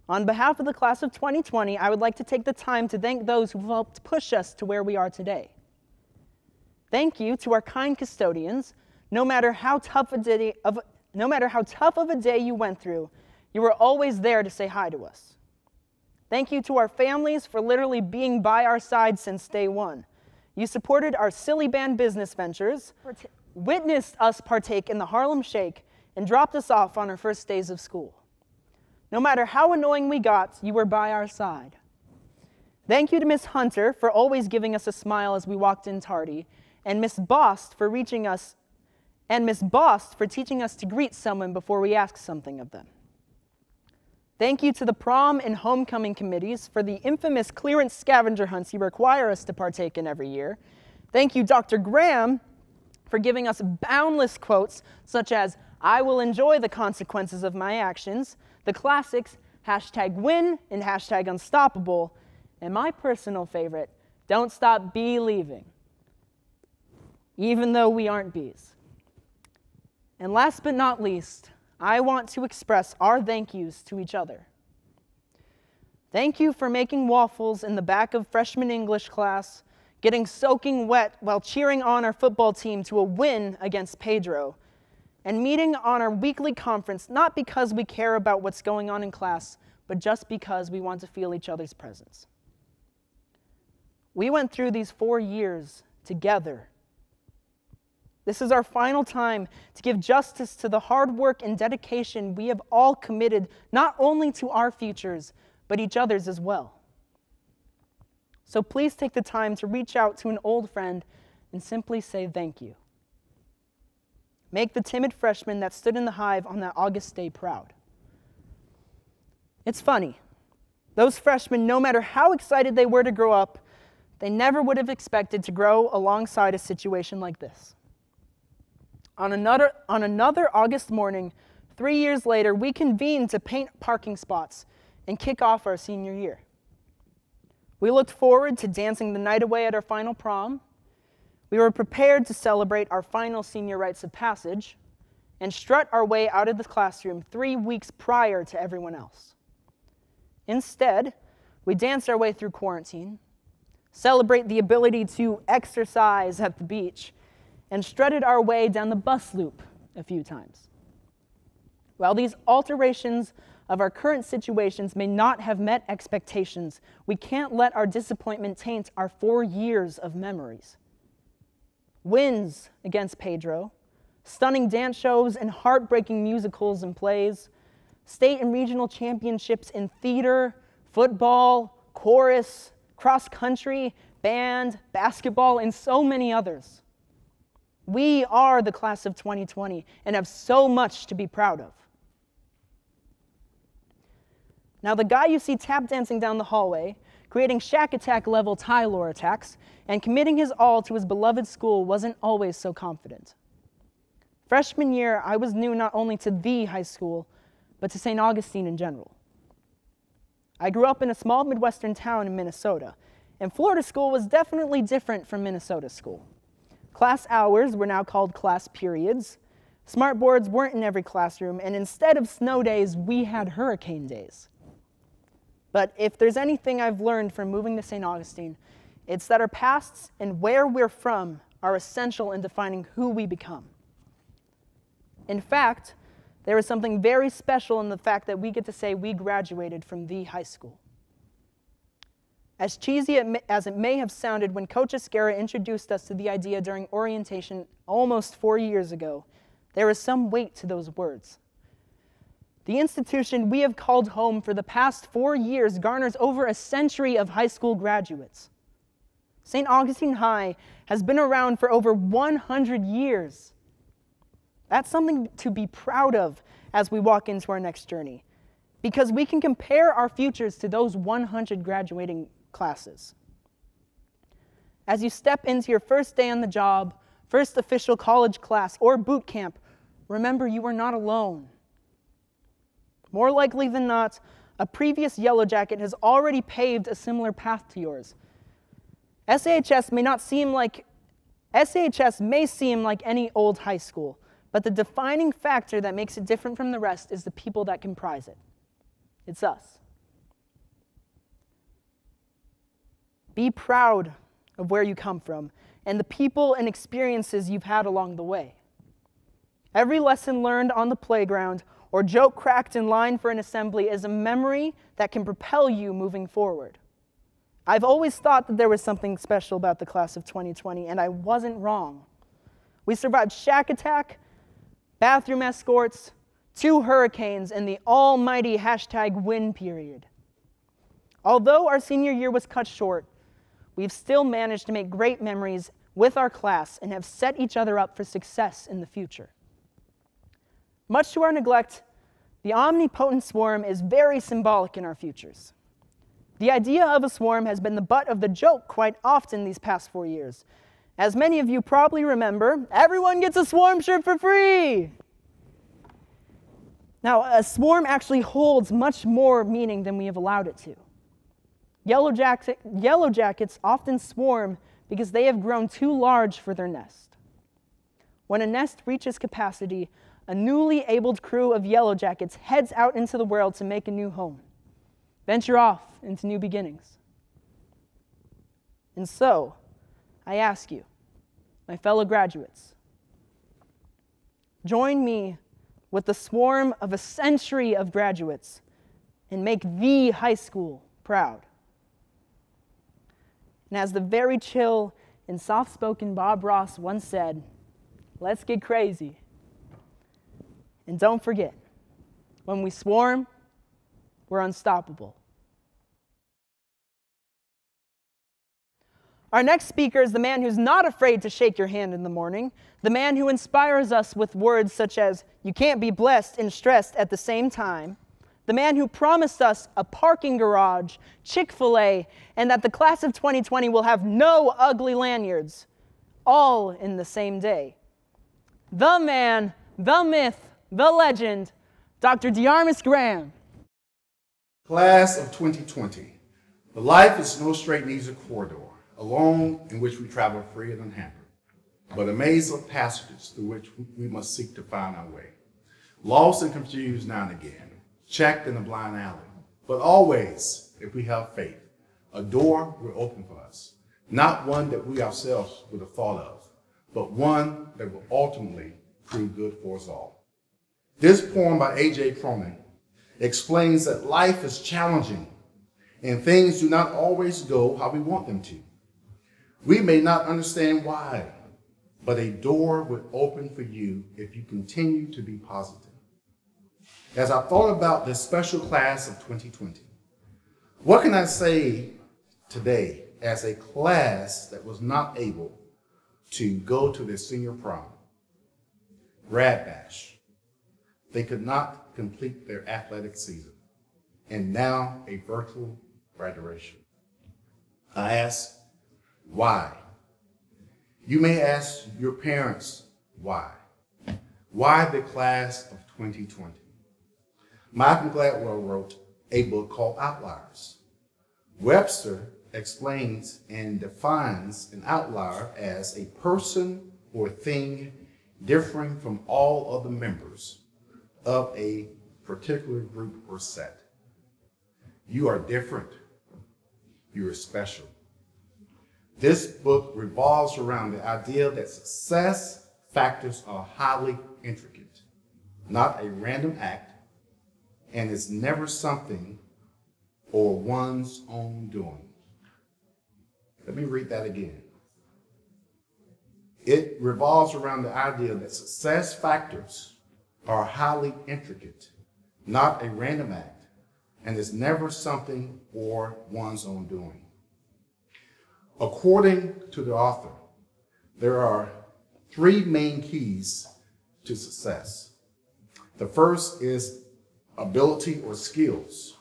On behalf of the class of 2020, I would like to take the time to thank those who helped push us to where we are today. Thank you to our kind custodians. No matter how tough of a day you went through, you were always there to say hi to us. Thank you to our families for literally being by our side since day one. You supported our silly band business ventures, witnessed us partake in the Harlem Shake, and dropped us off on our first days of school. No matter how annoying we got, you were by our side. Thank you to Miss Hunter for always giving us a smile as we walked in tardy, and Miss Bost for teaching us to greet someone before we ask something of them. Thank you to the prom and homecoming committees for the infamous clearance scavenger hunts you require us to partake in every year. Thank you, Dr. Graham, for giving us boundless quotes such as, "I will enjoy the consequences of my actions," the classics, #win and #unstoppable, and my personal favorite, "Don't stop believing," even though we aren't bees. And last but not least, I want to express our thank yous to each other. Thank you for making waffles in the back of freshman English class, getting soaking wet while cheering on our football team to a win against Pedro, and meeting on our weekly conference not because we care about what's going on in class, but just because we want to feel each other's presence. We went through these 4 years together. This is our final time to give justice to the hard work and dedication we have all committed not only to our futures, but each other's as well. So please take the time to reach out to an old friend and simply say thank you. Make the timid freshman that stood in the hive on that August day proud. It's funny. Those freshmen, no matter how excited they were to grow up, they never would have expected to grow alongside a situation like this. On another August morning, 3 years later, we convened to paint parking spots and kick off our senior year. We looked forward to dancing the night away at our final prom. We were prepared to celebrate our final senior rites of passage and strut our way out of the classroom 3 weeks prior to everyone else. Instead, we danced our way through quarantine, celebrate the ability to exercise at the beach, and strutted our way down the bus loop a few times. While these alterations of our current situations may not have met expectations, we can't let our disappointment taint our 4 years of memories. Wins against Pedro, stunning dance shows and heartbreaking musicals and plays, state and regional championships in theater, football, chorus, cross country, band, basketball, and so many others. We are the class of 2020 and have so much to be proud of. Now, the guy you see tap dancing down the hallway, creating Shack Attack level Tylor attacks, and committing his all to his beloved school wasn't always so confident. Freshman year, I was new not only to the high school, but to St. Augustine in general. I grew up in a small Midwestern town in Minnesota, and Florida school was definitely different from Minnesota school. Class hours were now called class periods. Smartboards weren't in every classroom, and instead of snow days, we had hurricane days. But if there's anything I've learned from moving to St. Augustine, it's that our pasts and where we're from are essential in defining who we become. In fact, there is something very special in the fact that we get to say we graduated from the high school. As cheesy as it may have sounded when Coach Escara introduced us to the idea during orientation almost 4 years ago, there is some weight to those words. The institution we have called home for the past 4 years garners over a century of high school graduates. St. Augustine High has been around for over 100 years. That's something to be proud of as we walk into our next journey, because we can compare our futures to those 100 graduating classes. As you step into your first day on the job, first official college class, or boot camp, remember you are not alone. More likely than not, a previous Yellow Jacket has already paved a similar path to yours. SAHS may seem like any old high school, but the defining factor that makes it different from the rest is the people that comprise it. It's us. Be proud of where you come from and the people and experiences you've had along the way. Every lesson learned on the playground or joke cracked in line for an assembly is a memory that can propel you moving forward. I've always thought that there was something special about the class of 2020, and I wasn't wrong. We survived Shack Attack, bathroom escorts, 2 hurricanes, and the almighty #win period. Although our senior year was cut short, we've still managed to make great memories with our class and have set each other up for success in the future. Much to our neglect, the omnipotent swarm is very symbolic in our futures. The idea of a swarm has been the butt of the joke quite often these past 4 years. As many of you probably remember, everyone gets a swarm shirt for free! Now, a swarm actually holds much more meaning than we have allowed it to. Yellow Jackets often swarm because they have grown too large for their nest. When a nest reaches capacity, a newly abled crew of Yellow Jackets heads out into the world to make a new home, venture off into new beginnings. And so, I ask you, my fellow graduates, join me with the swarm of a century of graduates and make the high school proud. And as the very chill and soft-spoken Bob Ross once said, let's get crazy. And don't forget, when we swarm, we're unstoppable. Our next speaker is the man who's not afraid to shake your hand in the morning, the man who inspires us with words such as, "You can't be blessed and stressed at the same time," the man who promised us a parking garage, Chick-fil-A, and that the class of 2020 will have no ugly lanyards, all in the same day. The man, the myth, the legend, Dr. DeArmis Graham. Class of 2020. The life is no straight and easy corridor, along in which we travel free and unhampered, but a maze of passages through which we must seek to find our way. Lost and confused now and again, checked in a blind alley, but always, if we have faith, a door will open for us, not one that we ourselves would have thought of, but one that will ultimately prove good for us all. This poem by A.J. Cronin explains that life is challenging and things do not always go how we want them to. We may not understand why, but a door would open for you if you continue to be positive. As I thought about this special class of 2020, what can I say today as a class that was not able to go to their senior prom, grad bash? They could not complete their athletic season, and now a virtual graduation. I ask, why? You may ask your parents, why? Why the class of 2020? Malcolm Gladwell wrote a book called Outliers. Webster explains and defines an outlier as a person or thing differing from all other members of a particular group or set. You are different. You are special. This book revolves around the idea that success factors are highly intricate, not a random act, and is never something or one's own doing. Let me read that again. It revolves around the idea that success factors are highly intricate, not a random act, and is never something or one's own doing. According to the author, there are three main keys to success. The first is ability or skills.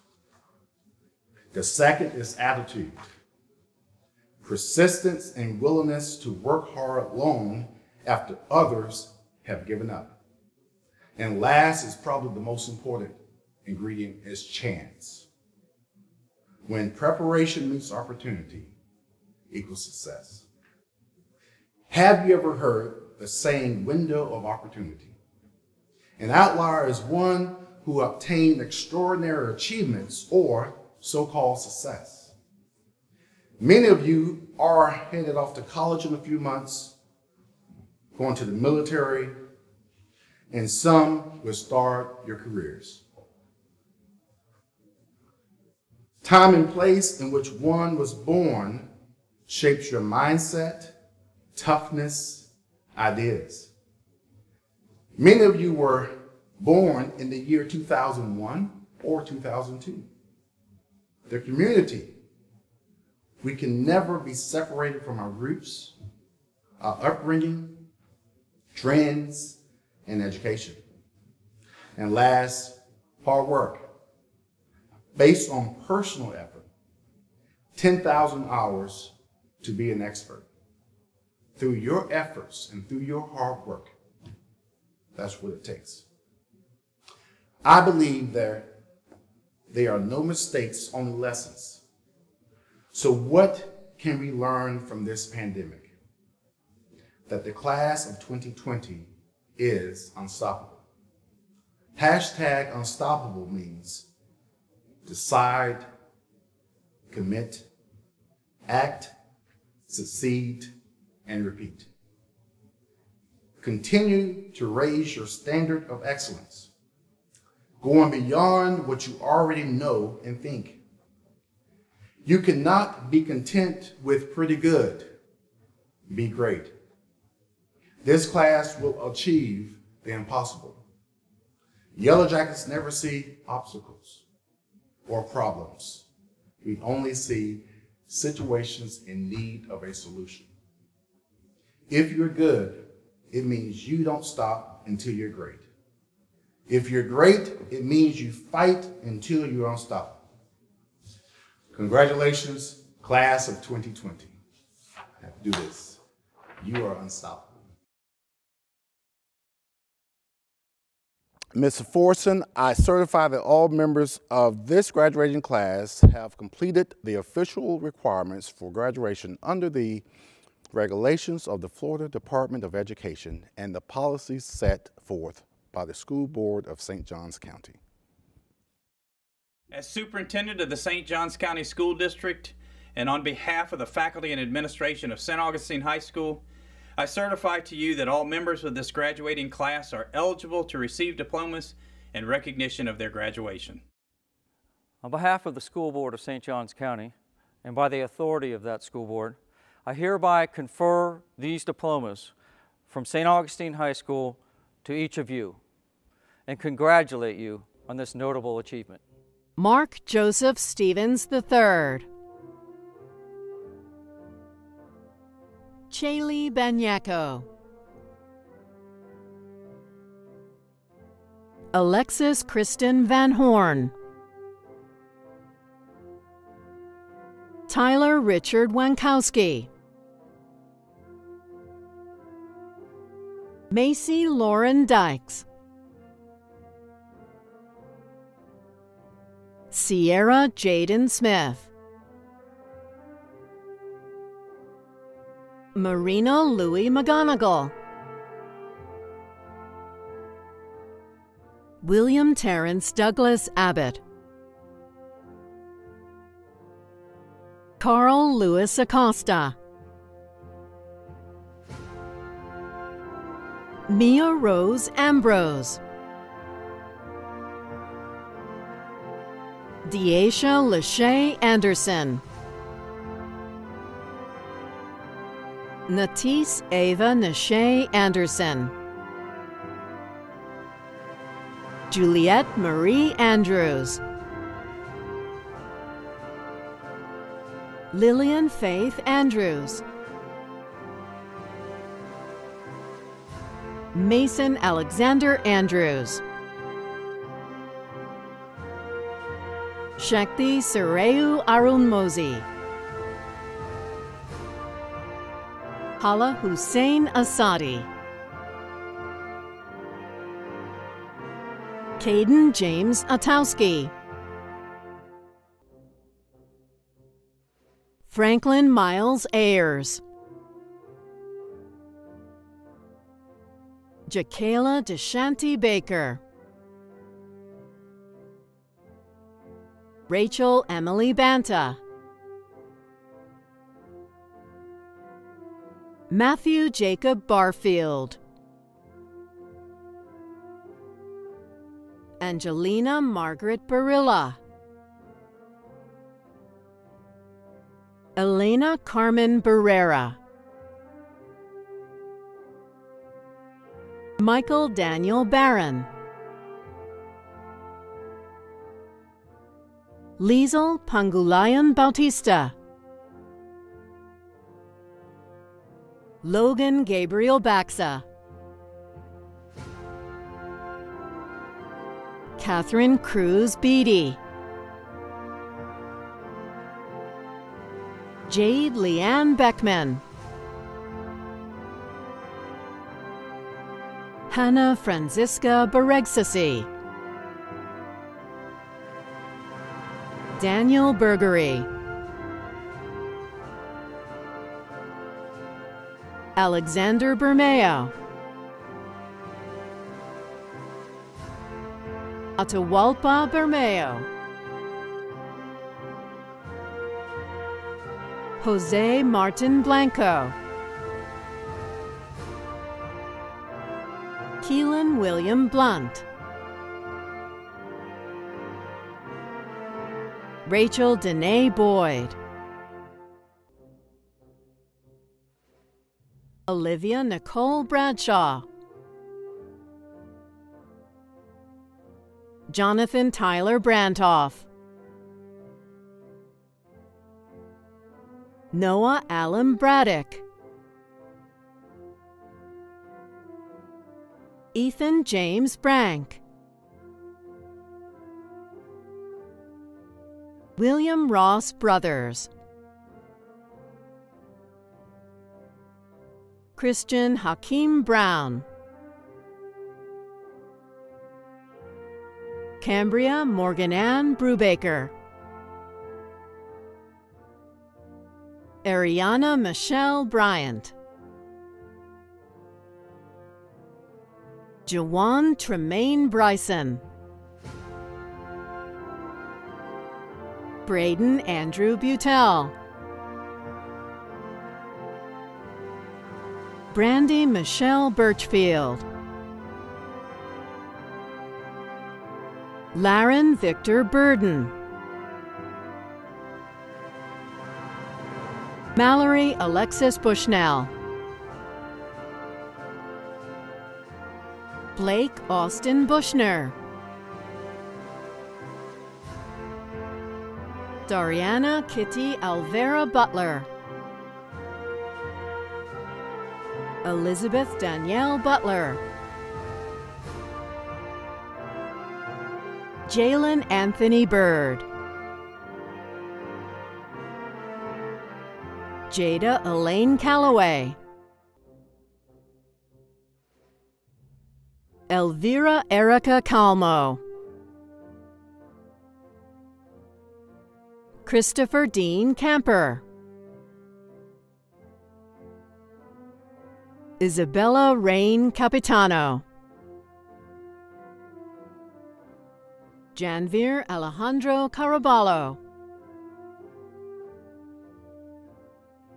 The second is attitude, persistence and willingness to work hard long after others have given up. And last is probably the most important ingredient is chance. When preparation meets opportunity equals success. Have you ever heard the saying window of opportunity? An outlier is one who obtained extraordinary achievements or so-called success. Many of you are headed off to college in a few months, going to the military, and some will start your careers. Time and place in which one was born shapes your mindset, toughness, ideas. Many of you were born in the year 2001 or 2002. The community, we can never be separated from our roots, our upbringing, trends, and education. And last, hard work. Based on personal effort, 10,000 hours to be an expert. Through your efforts and through your hard work, that's what it takes. I believe that there are no mistakes, only lessons. So what can we learn from this pandemic? That the class of 2020 is unstoppable. Hashtag unstoppable means decide, commit, act, succeed, and repeat. Continue to raise your standard of excellence, going beyond what you already know and think. You cannot be content with pretty good. Be great. This class will achieve the impossible. Yellow Jackets never see obstacles or problems. We only see situations in need of a solution. If you're good, it means you don't stop until you're great. If you're great, it means you fight until you're unstoppable. Congratulations, class of 2020. Do this. You are unstoppable. Ms. Forson, I certify that all members of this graduating class have completed the official requirements for graduation under the regulations of the Florida Department of Education and the policies set forth by the School Board of St. Johns County. As Superintendent of the St. Johns County School District, and on behalf of the faculty and administration of St. Augustine High School, I certify to you that all members of this graduating class are eligible to receive diplomas in recognition of their graduation. On behalf of the School Board of St. Johns County, and by the authority of that school board, I hereby confer these diplomas from St. Augustine High School to each of you and congratulate you on this notable achievement. Mark Joseph Stevens III. Chaley Banyako. Alexis Kristen Van Horn. Tyler Richard Wankowski. Macy Lauren Dykes. Sierra Jaden Smith. Marina Louie McGonigal. William Terrence Douglas Abbott. Carl Lewis Acosta. Mia Rose Ambrose. Deasia Lachey Anderson. Natisse Ava Nashay Anderson. Juliette Marie Andrews. Lillian Faith Andrews. Mason Alexander Andrews. Shakti Sareu Arunmozi. Hala Hussein Asadi. Caden James Atowski. Franklin Miles Ayers. Jakayla DeShanti Baker. Rachel Emily Banta. Matthew Jacob Barfield. Angelina Margaret Barilla. Elena Carmen Barrera. Michael Daniel Barron. Liesel Pangulayan Bautista. Logan Gabriel Baxa. Catherine Cruz Beatty. Jade Leanne Beckman. Hannah Franziska Beregsasi. Daniel Bergery. Alexander Bermeo. Atahualpa Bermeo, Jose Martin Blanco, Keelan William Blunt, Rachel Danae Boyd, Olivia Nicole Bradshaw, Jonathan Tyler Brantoff, Noah Allen Braddock, Ethan James Brank, William Ross Brothers, Christian Hakeem Brown, Cambria Morganann Brubaker, Ariana Michelle Bryant, Jawan Tremaine Bryson, Braden Andrew Butel, Brandy Michelle Birchfield, Laren Victor Burden, Mallory Alexis Bushnell, Blake Austin Bushner, Dariana Kitty Alvera Butler, Elizabeth Danielle Butler, Jalen Anthony Bird, Jada Elaine Calloway, Elvira Erica Calmo, Christopher Dean Camper, Isabella Rain Capitano, Janvir Alejandro Caraballo,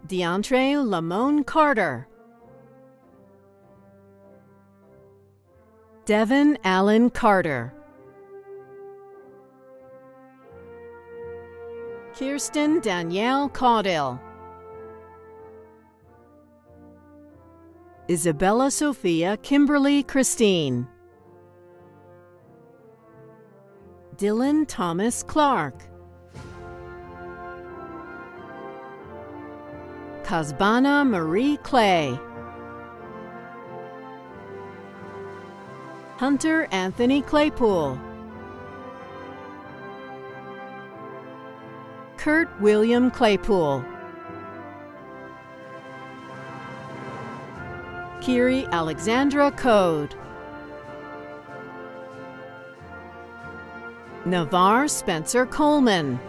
Deantre Lamone Carter, Devin Allen Carter, Kirsten Danielle Caudill, Isabella Sophia Kimberly Christine, Dylan Thomas Clark, Kazbana Marie Clay, Hunter Anthony Claypool, Kurt William Claypool, Kiri Alexandra Code, Navarre Spencer Coleman,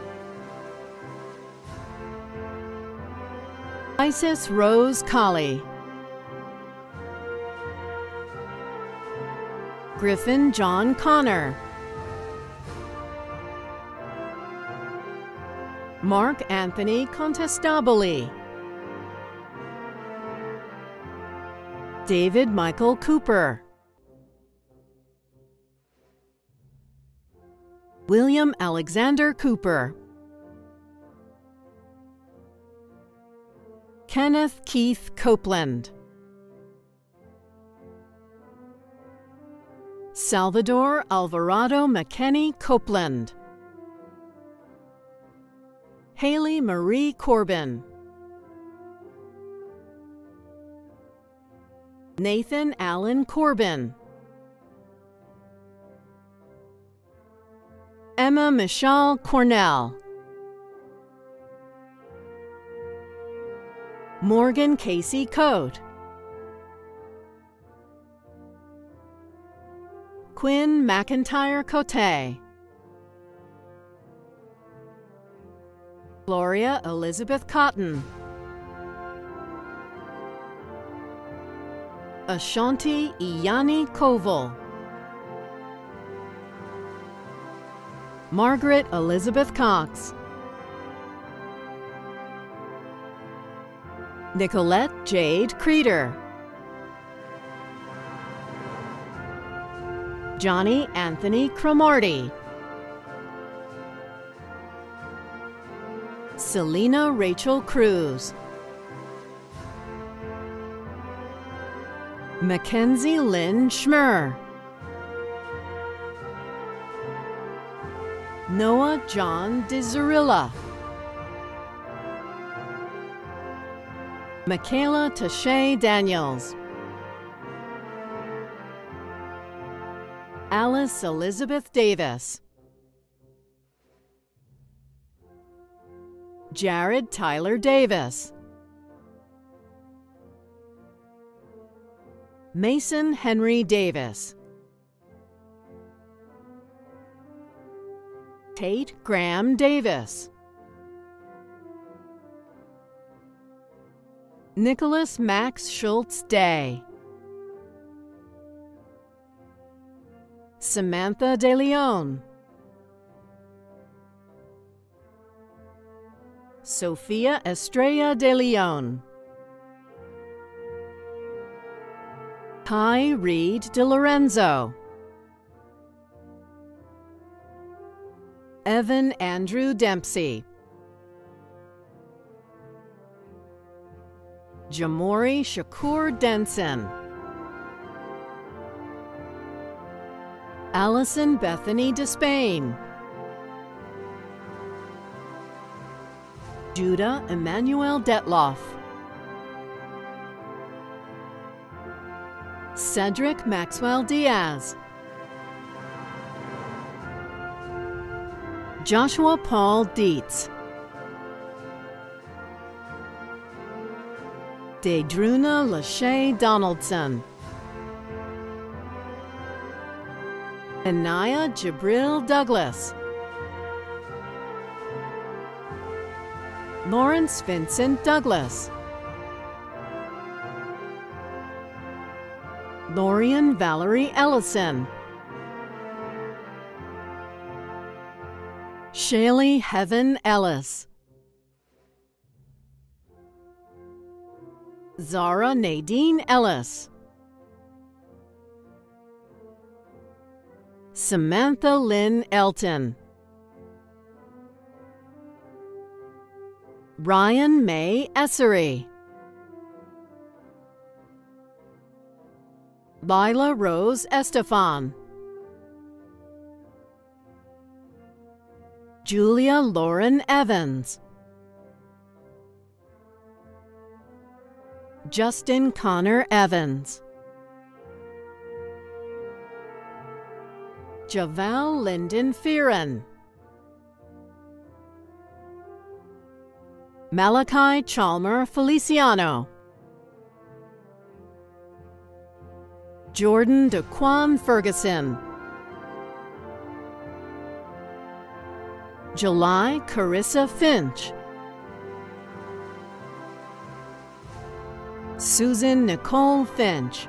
Isis Rose Colley, Griffin John Connor, Mark Anthony Contestabile, David Michael Cooper, William Alexander Cooper, Kenneth Keith Copeland, Salvador Alvarado McKenney Copeland, Haley Marie Corbin, Nathan Allen Corbin, Emma Michelle Cornell, Morgan Casey Coate, Quinn McIntyre Cote, Gloria Elizabeth Cotton, Ashanti Iyani Koval, Margaret Elizabeth Cox, Nicolette Jade Creeder, Johnny Anthony Cromarty, Selena Rachel Cruz, Mackenzie Lynn Schmur, Noah John DeZurilla, Michaela Tashay Daniels, Alice Elizabeth Davis, Jared Tyler Davis, Mason Henry Davis, Tate Graham Davis, Nicholas Max Schultz Day, Samantha De Leon, Sophia Estrella De Leon, Kai Reed De Lorenzo, Evan Andrew Dempsey, Jamori Shakur Denson, Allison Bethany Despain, Judah Emmanuel Detloff, Cedric Maxwell Diaz, Joshua Paul Dietz, Daedruna Lachey Donaldson, Anaya Jabril Douglas, Lawrence Vincent Douglas, Lorian Valerie Ellison, Shaylee Heaven Ellis, Zara Nadine Ellis, Samantha Lynn Elton, Ryan May Essery, Lila Rose Estefan, Julia Lauren Evans, Justin Connor Evans, Javal Lyndon Fearon, Malachi Chalmer Feliciano, Jordan DeQuan Ferguson, July Carissa Finch, Susan Nicole Finch,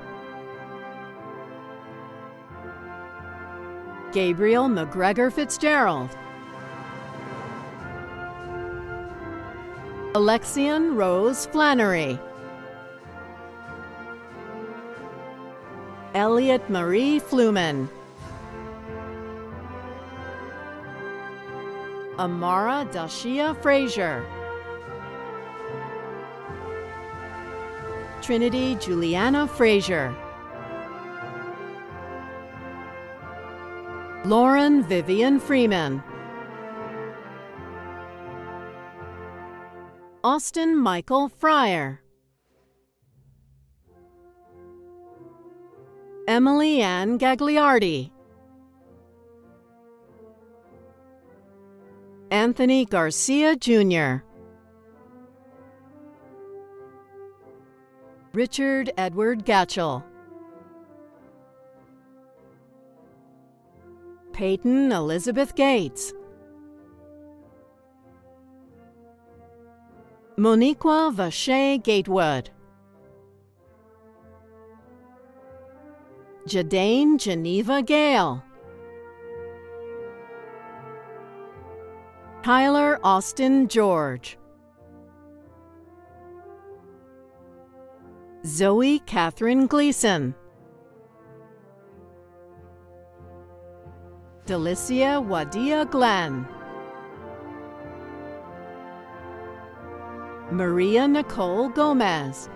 Gabriel McGregor Fitzgerald, Alexian Rose Flannery, Elliot Marie Fluman, Amara Dashia Frazier, Trinity Juliana Frazier, Lauren Vivian Freeman, Austin Michael Fryer, Emily Ann Gagliardi, Anthony Garcia Jr., Richard Edward Gatchell, Peyton Elizabeth Gates, Moniqua Vache Gatewood, Jadane Geneva Gale, Tyler Austin George. Zoe Catherine Gleason. Delicia Wadia Glenn. Maria Nicole Gomez.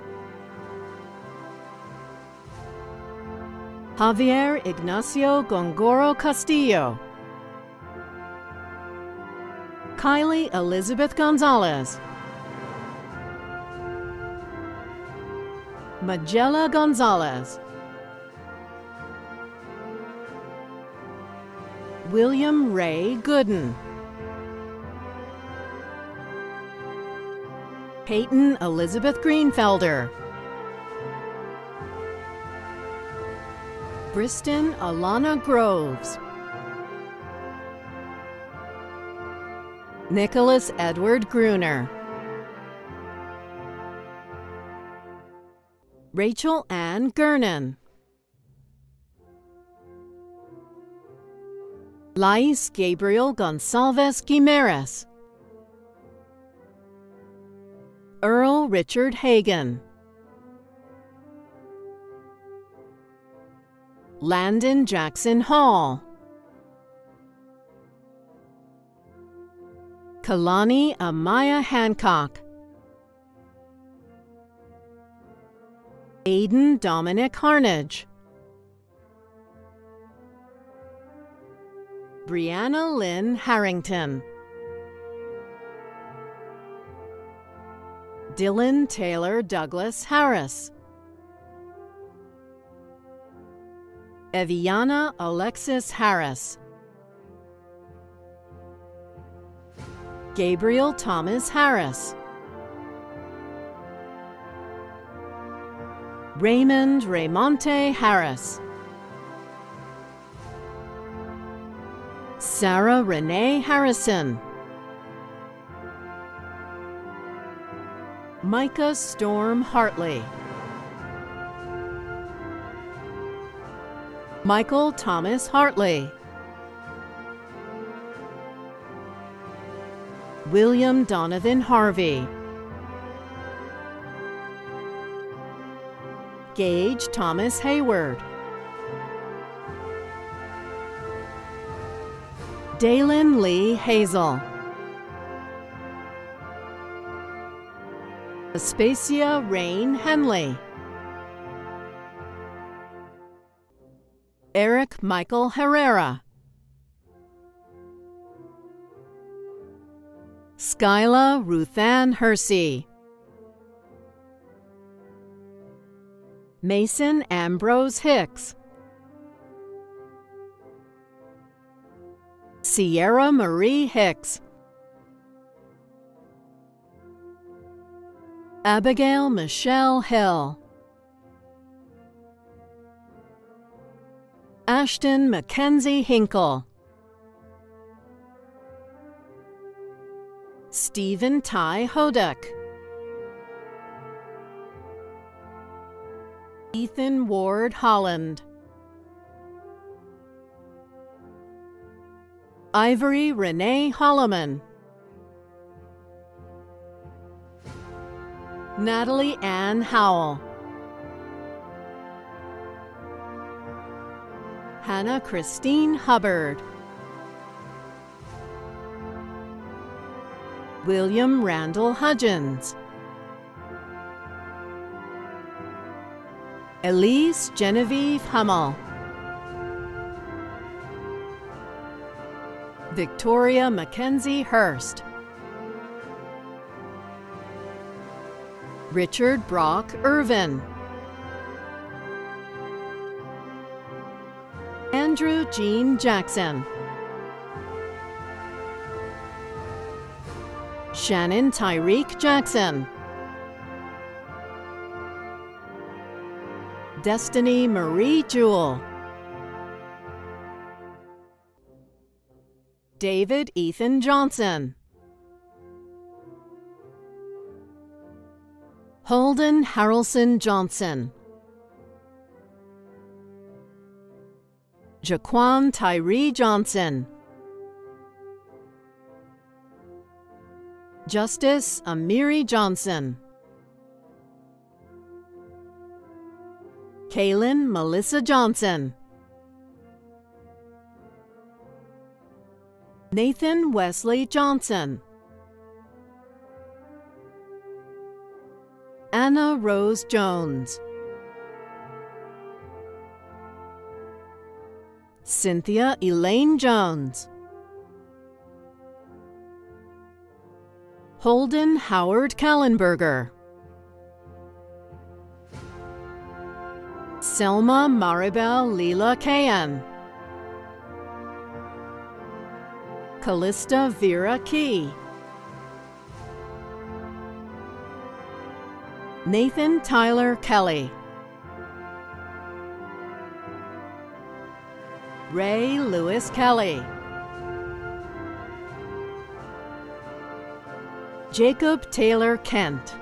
Javier Ignacio Gongoro Castillo. Kylie Elizabeth Gonzalez. Magella Gonzalez. William Ray Gooden. Peyton Elizabeth Greenfelder. Briston Alana Groves. Nicholas Edward Gruner. Rachel Ann Gernan. Lais Gabriel Gonsalves Guimeras. Earl Richard Hagan. Landon Jackson Hall. Kalani Amaya Hancock. Aiden Dominic Harnage. Brianna Lynn Harrington. Dylan Taylor Douglas Harris. Eviana Alexis Harris. Gabriel Thomas Harris. Raymond Raymonte Harris. Sarah Renee Harrison. Micah Storm Hartley. Michael Thomas Hartley. William Donovan Harvey. Gage Thomas Hayward. Dalen Lee Hazel. Aspasia Rain Henley. Eric Michael Herrera. Skyla Ruthann Hersey. Mason Ambrose Hicks. Sierra Marie Hicks. Abigail Michelle Hill. Ashton Mackenzie Hinkle. Stephen Ty Hoduck. Ethan Ward Holland. Ivory Renee Holloman. Natalie Ann Howell. Hannah Christine Hubbard. William Randall Hudgens. Elise Genevieve Hummel. Victoria Mackenzie Hurst. Richard Brock Irvin. Andrew Jean Jackson. Shannon Tyreek Jackson. Destiny Marie Jewell. David Ethan Johnson. Holden Harrelson Johnson. Jaquan Tyree Johnson. Justice Amiri Johnson. Kaylin Melissa Johnson. Nathan Wesley Johnson. Anna Rose Jones. Cynthia Elaine Jones. Holden Howard Kallenberger. Selma Maribel Leela Kayan. Callista Vera Key. Nathan Tyler Kelly. Ray Lewis Kelly. Jacob Taylor Kent.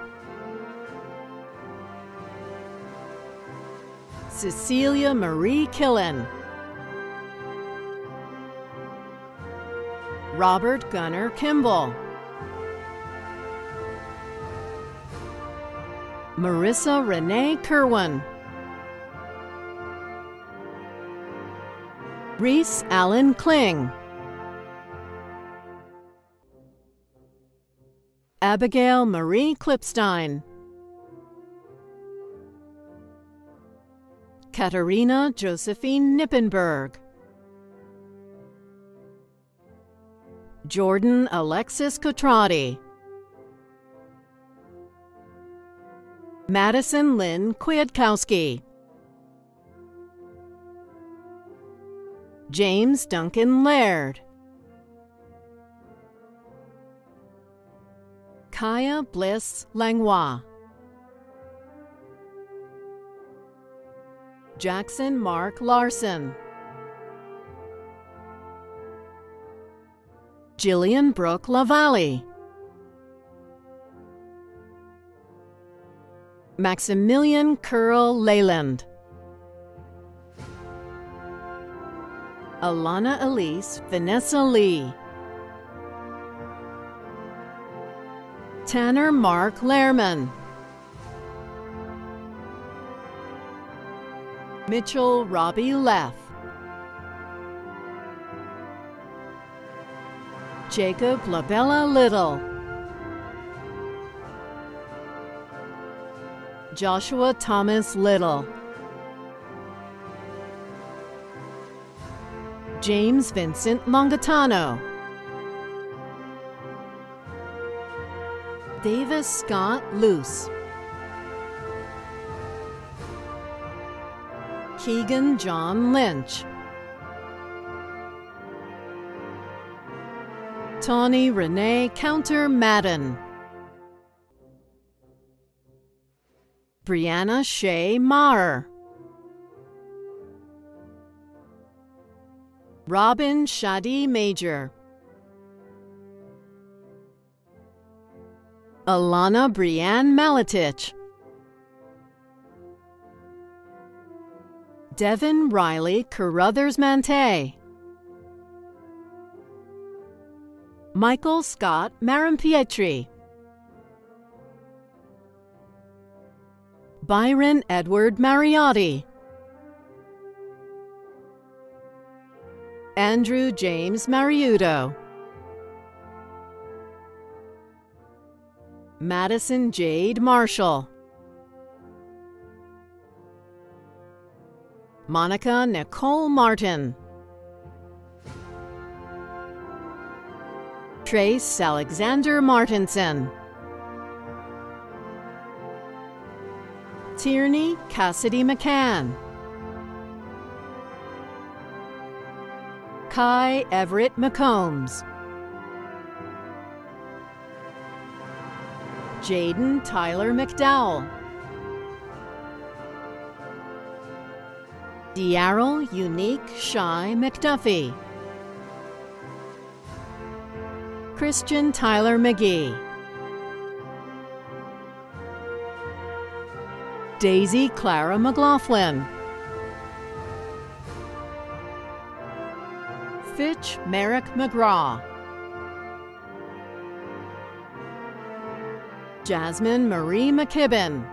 Cecilia Marie Killen. Robert Gunnar Kimball. Marissa Renee Kerwin. Reese Allen Kling. Abigail Marie Klipstein. Katerina Josephine Nippenberg. Jordan Alexis Cotrati. Madison Lynn Kwiatkowski. James Duncan Laird. Kaya Bliss Langlois. Jackson Mark Larson. Jillian Brooke Lavalle. Maximilian Curl Leyland. Alana Elise Vanessa Lee. Tanner Mark Lehrman. Mitchell Robbie Leff. Jacob Labella Little. Joshua Thomas Little. James Vincent Longatano. Davis Scott Luce. Keegan John Lynch. Tawny Renee Counter Madden. Brianna Shea Maher. Robin Shadi Major. Alana Brianne Malatich. Devin Riley Carruthers Mante. Michael Scott Marampietri. Byron Edward Mariotti. Andrew James Mariudo. Madison Jade Marshall. Monica Nicole Martin. Trace Alexander Martinson. Tierney Cassidy McCann. Kai Everett McCombs. Jaden Tyler McDowell. De'Arrell Unique Shy McDuffie. Christian Tyler McGee. Daisy Clara McLaughlin. Fitch Merrick McGraw. Jasmine Marie McKibben.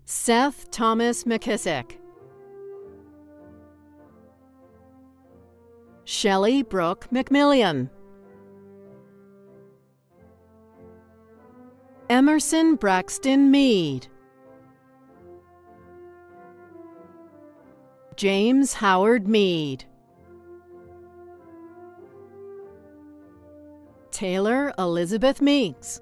Seth Thomas McKissick. Shelley Brooke McMillian. Emerson Braxton Mead. James Howard Mead. Taylor Elizabeth Meeks.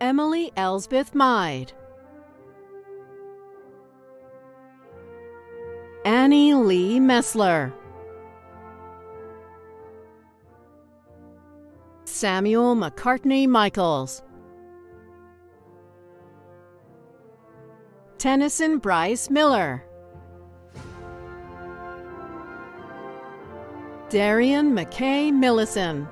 Emily Elsbeth Mead. Annie Lee Messler. Samuel McCartney Michaels. Tennyson Bryce Miller. Darian McKay Millison.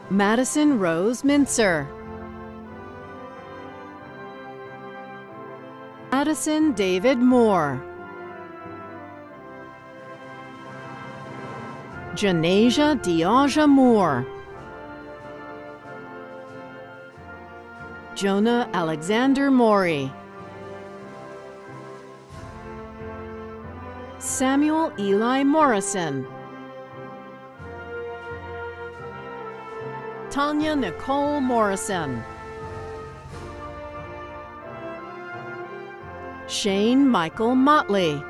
Madison Rose Mincer. Addison David Moore. Janasia Diaja Moore. Jonah Alexander Maury. Samuel Eli Morrison. Tanya Nicole Morrison. Shane Michael Motley.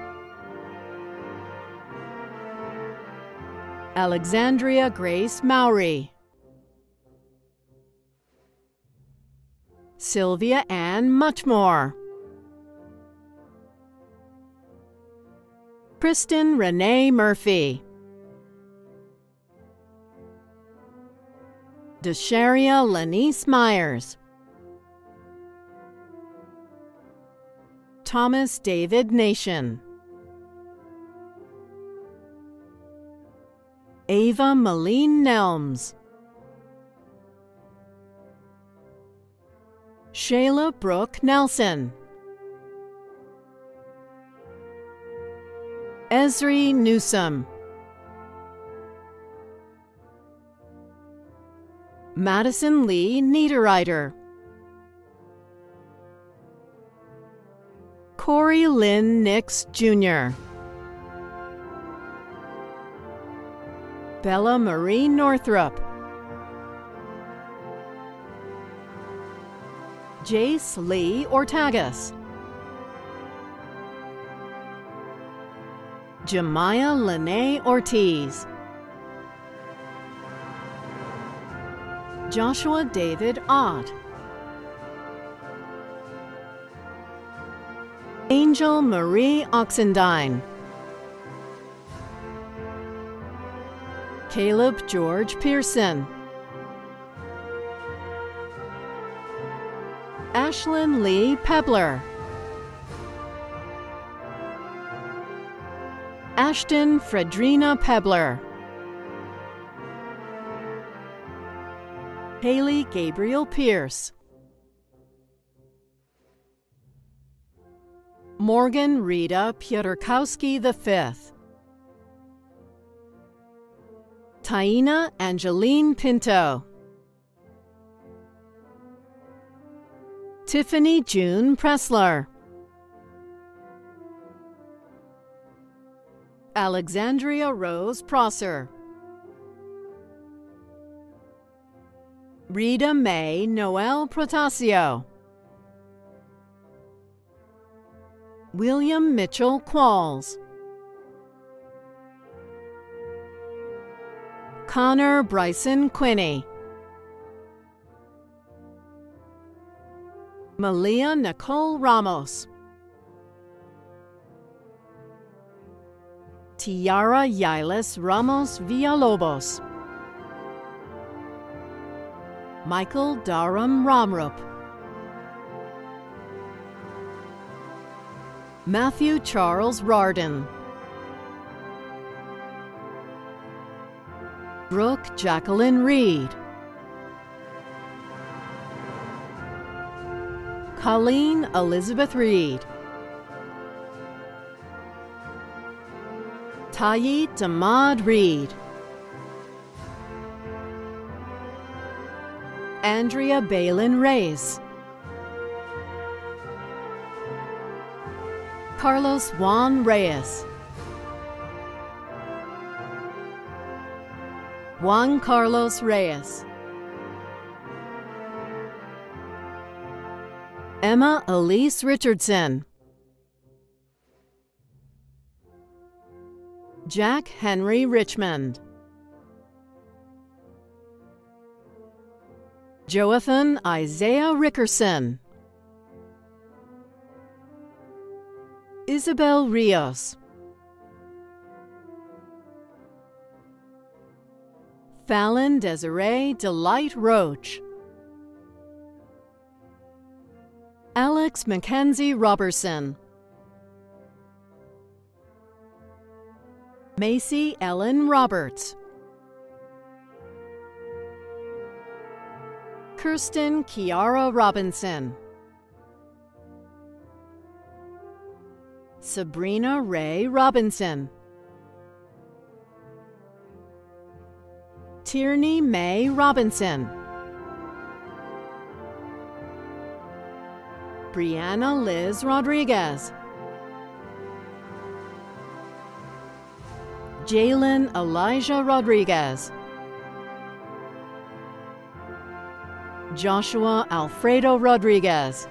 Alexandria Grace Mowry. Sylvia Ann Muchmore. Kristen Renee Murphy. Desharia Lanice Myers. Thomas David Nation. Ava Malene Nelms. Shayla Brooke Nelson. Esri Newsom. Madison Lee Niederreiter. Corey Lynn Nix Jr. Bella Marie Northrup. Jace Lee Ortagus. Jemiah Lene Ortiz. Joshua David Ott. Angel Marie Oxendine. Caleb George Pearson. Ashlyn Lee Pebler. Ashton Fredrina Pebler. Haley Gabriel Pierce. Morgan Rita Piotrkowski V. Taina Angeline Pinto. Tiffany June Pressler. Alexandria Rose Prosser. Rita Mae Noel Protasio. William Mitchell Qualls. Connor Bryson Quinney. Malia Nicole Ramos. Tiara Yailis Ramos Villalobos. Michael Durham Romrup. Matthew Charles Rardin. Brooke Jacqueline Reed. Colleen Elizabeth Reed. Tayit Ahmad Reed, Andrea Balin Reyes, Carlos Juan Reyes, Juan Carlos Reyes, Emma Elise Richardson, Jack Henry Richmond, Joathan Isaiah Rickerson, Isabel Rios, Fallon Desiree Delight Roach, Alex Mackenzie Robertson, Macy Ellen Roberts, Kirsten Kiara Robinson, Sabrina Ray Robinson, Tierney May Robinson, Brianna Liz Rodriguez, Jalen Elijah Rodriguez, Joshua Alfredo Rodriguez,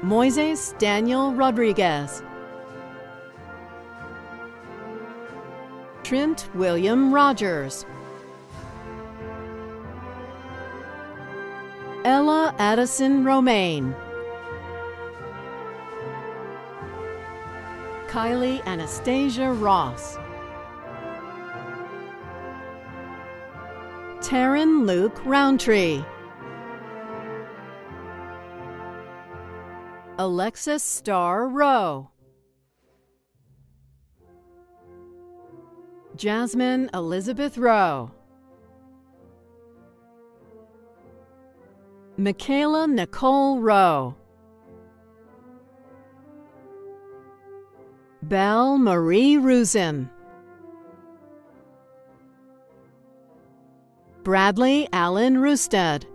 Moises Daniel Rodriguez, Trent William Rogers, Ella Addison Romaine, Kylie Anastasia Ross, Taryn Luke Roundtree, Alexis Starr Rowe, Jasmine Elizabeth Rowe, Michaela Nicole Rowe, Belle Marie Rusin, Bradley Allen Roosted,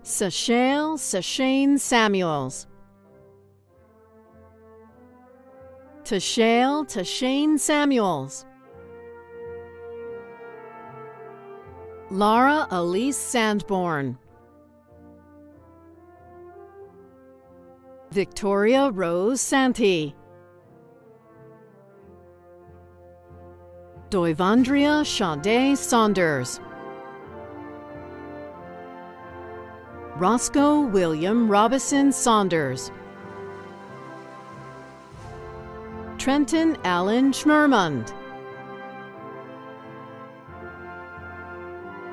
Sashane Samuels, Tashane Samuels, Lara Elise Sandborn, Victoria Rose Santee, Doivandria Sade Saunders, Roscoe William Robison Saunders, Trenton Allen Schmermund,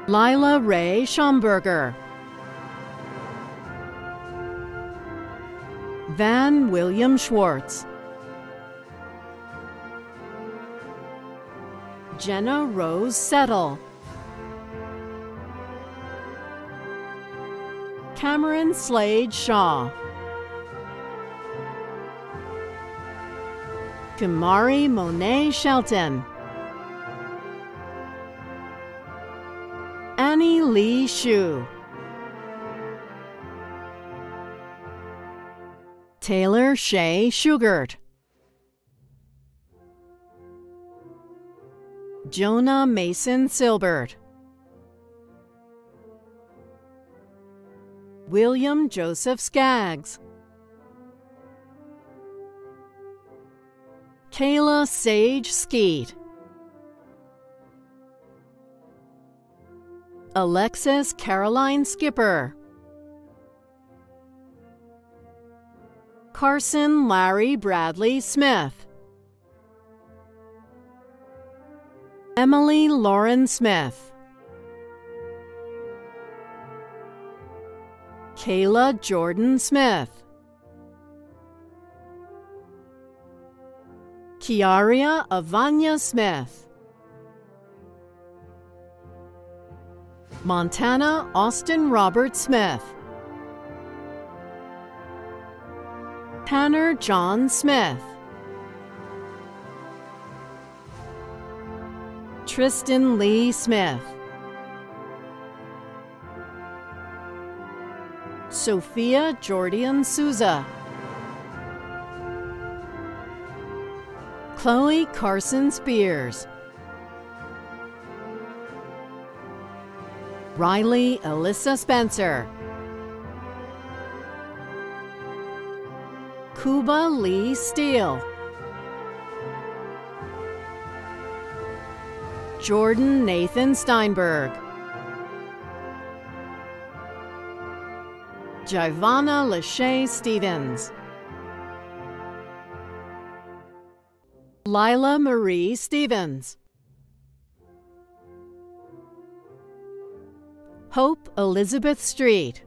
Lila Ray Schomburger, Van William Schwartz, Jenna Rose Settle, Cameron Slade Shaw, Kamari Monet Shelton, Annie Lee Shu, Taylor Shea Shugart, Jonah Mason Silbert, William Joseph Skaggs, Kayla Sage Skeet, Alexis Caroline Skipper, Carson Larry Bradley Smith, Emily Lauren Smith, Kayla Jordan Smith, Kiaria Avanya Smith, Montana Austin Robert Smith, Tanner John Smith, Tristan Lee Smith, Sophia Jordian Souza, Chloe Carson Spears, Riley Alyssa Spencer, Kuba Lee Steele, Jordan Nathan Steinberg, Jivana Lachey Stevens, Lila Marie Stevens, Hope Elizabeth Street,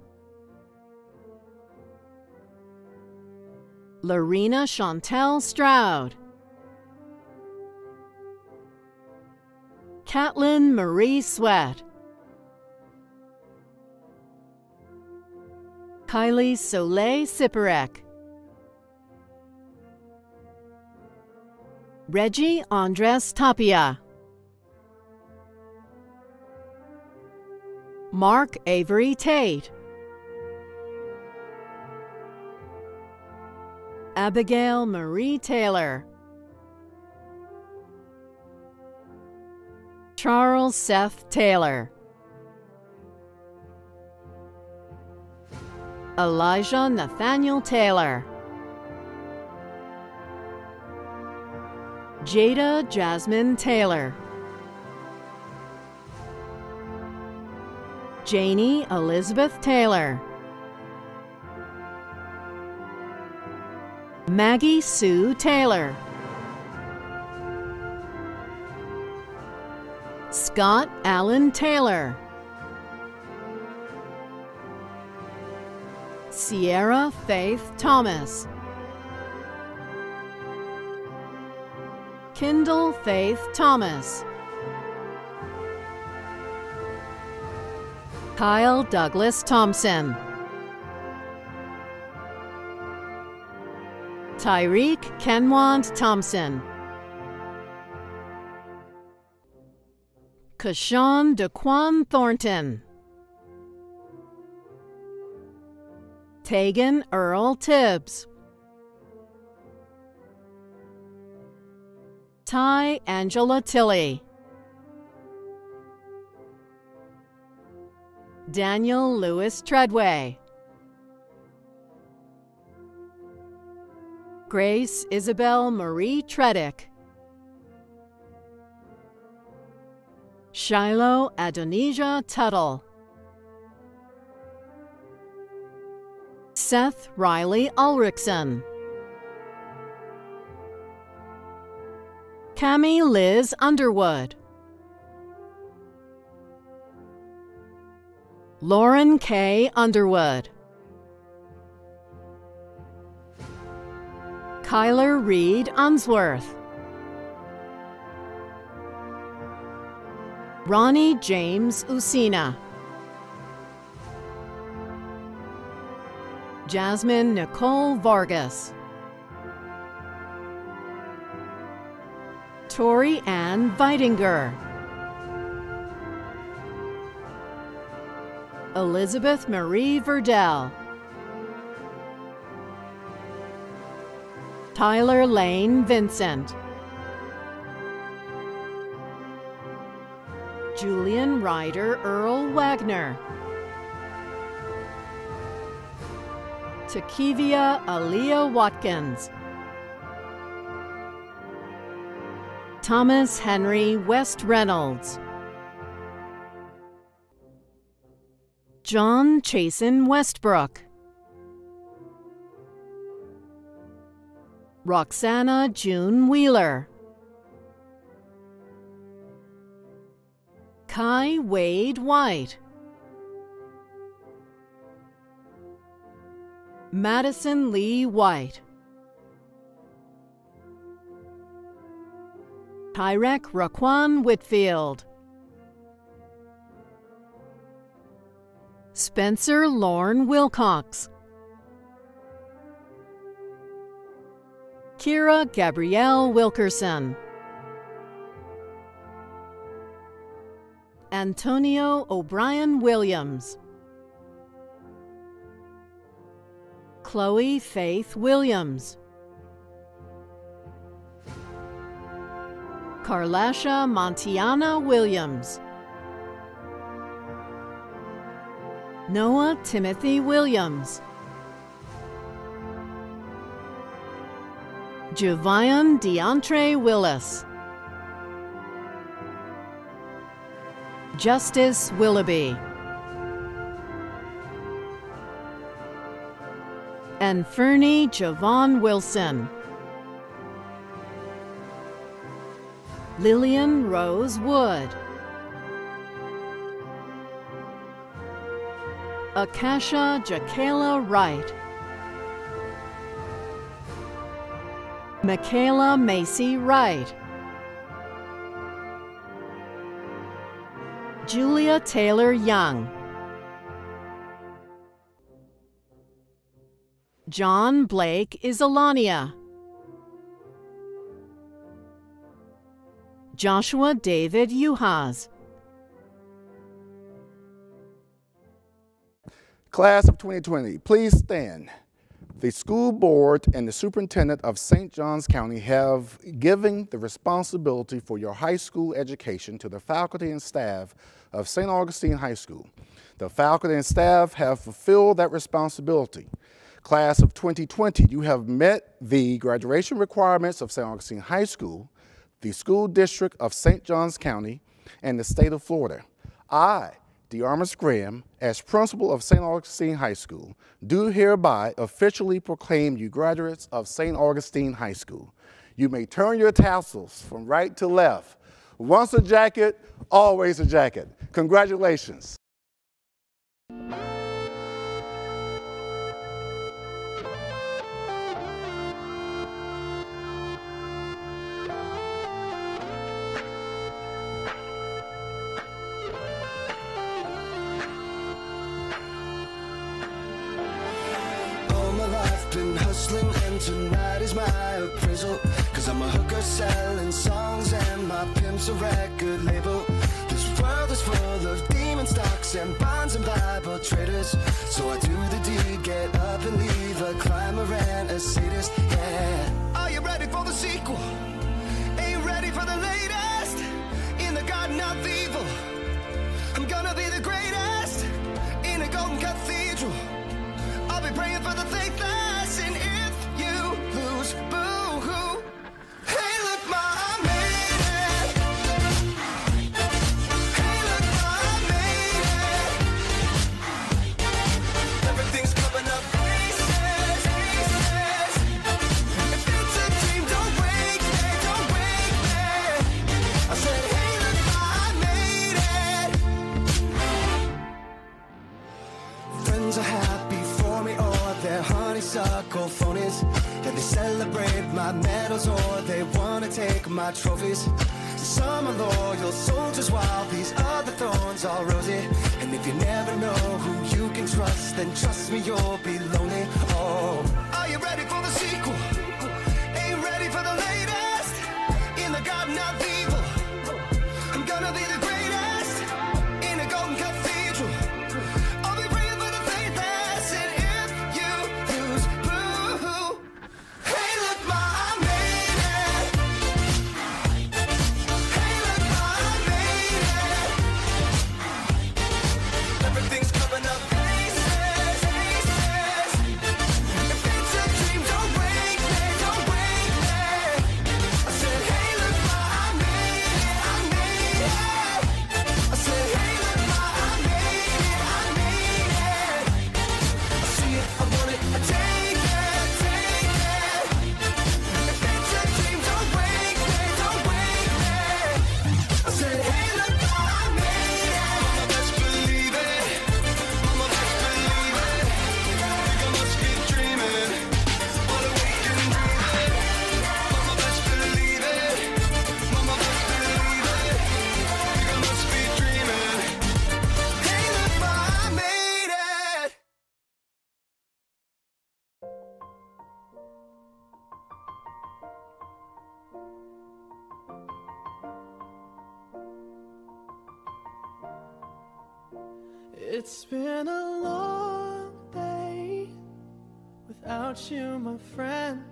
Lorena Chantel Stroud, Catlin Marie Sweat, Kylie Soleil Siporek, Reggie Andres Tapia, Mark Avery Tate, Abigail Marie Taylor, Charles Seth Taylor, Elijah Nathaniel Taylor, Jada Jasmine Taylor, Janie Elizabeth Taylor, Maggie Sue Taylor, Scott Allen Taylor, Sierra Faith Thomas, Kendall Faith Thomas, Kyle Douglas Thompson, Tyreek Kenwand Thompson, Kashawn Daquan Thornton, Tegan Earl Tibbs, Ty Angela Tilley, Daniel Lewis Treadway, Grace Isabel Marie Tredick, Shiloh Adonijah Tuttle, Seth Riley Ulrichson, Cami Liz Underwood, Lauren K. Underwood, Kyler Reed Unsworth, Ronnie James Usina, Jasmine Nicole Vargas, Tori Ann Weidinger, Elizabeth Marie Verdell, Tyler Lane Vincent, Julian Ryder Earl Wagner, Takivia Aaliyah Watkins, Thomas Henry West Reynolds, John Chasen Westbrook, Roxana June Wheeler, Kai Wade White, Madison Lee White, Tyrek Raquan Whitfield, Spencer Lorne Wilcox, Kira Gabrielle Wilkerson. Antonio O'Brien Williams. Chloe Faith Williams. Carlasha Montiana Williams. Noah Timothy Williams. Javion DeAndre Willis. Justice Willoughby. And Fernie Javon Wilson. Lillian Rose Wood. Akasha Jakayla Wright. Michaela Macy Wright. Julia Taylor Young. John Blake Isolania. Joshua David Uhas. Class of 2020, please stand. The school board and the superintendent of St. Johns County have given the responsibility for your high school education to the faculty and staff of St. Augustine High School. The faculty and staff have fulfilled that responsibility. Class of 2020, you have met the graduation requirements of St. Augustine High School, the school district of St. Johns County, and the state of Florida. I, DeArmis Graham, as principal of St. Augustine High School, do hereby officially proclaim you graduates of St. Augustine High School. You may turn your tassels from right to left. Once a jacket, always a jacket. Congratulations. Been hustling and tonight is my appraisal, 'cause I'm a hooker selling songs and my pimp's a record label. This world is full of demon stocks and bonds and Bible traders, so I do the deed, get up and leave a climber and a sadist, yeah. Are you ready for the sequel? Ain't ready for the latest in the garden of evil. I'm gonna be the greatest in a golden cathedral. I'll be praying for the faithless. And if you lose, boo-hoo. Hey, look, ma, I made it. Hey, look, ma, I made it. Everything's coming up pieces, pieces. If it's a dream, don't wake me, don't wake me. I said, hey, look, ma, I made it. Friends are happy for me, or they're honeysuckle phonies, and they celebrate my medals or they wanna take my trophies. Some are loyal soldiers while these other thorns are rosy. And if you never know who you can trust, then trust me, you'll be lonely. Oh, are you ready for the sequel? Ain't ready for the latest in the garden of evil. I'm gonna be the greatest in a golden cathedral. I'll be praying for the faithless, and if you lose, boo-hoo. Hey, look, ma, I made it. Hey, look, ma, I made it. Everything's coming up pieces, pieces. If it's a It's been a long day without you, my friend,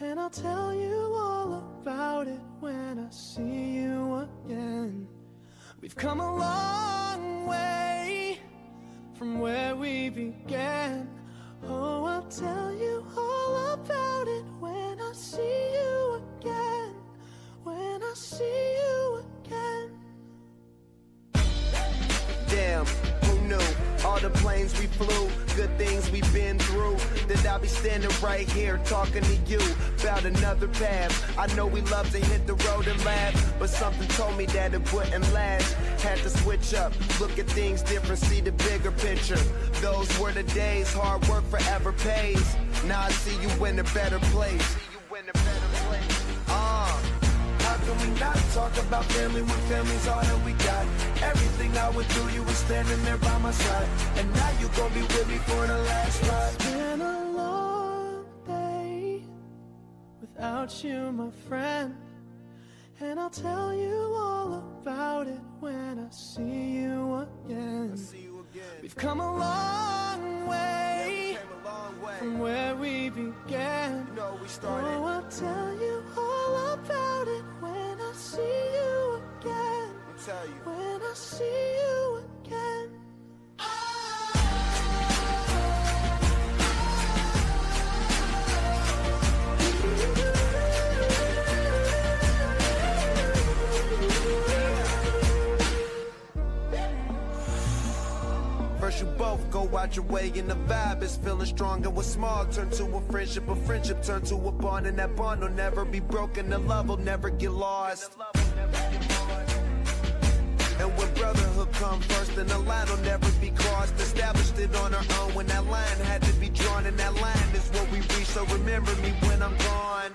and I'll tell you all about it when I see you again. We've come a long way from where we began. Oh, I'll tell you all about it when I see you again. When I see you again. Damn, who knew? All the planes we flew, good things we've been through, that I'll be standing right here talking to you about another path. I know we love to hit the road and laugh, but something told me that it wouldn't last. Had to switch up, look at things different, see the bigger picture. Those were the days, hard work forever pays. Now I see you in a better place. How can we not talk about family when family's all that we got? Everything I went through, you were standing there by my side, and now you gon' be with me for the last ride. It's been a long day without you, my friend, and I'll tell you all about it when I see you again. We've come a long way from where we began. Oh, I'll tell you all about it when I see you again. When I see you again. First you both go out your way and the vibe is feeling strong, and what's small turn to a friendship turn to a bond, and that bond will never be broken, the love will never get lost. And when brotherhood come first, then the line will never be crossed. Established it on our own when that line had to be drawn, and that line is what we reach, so remember me when I'm gone.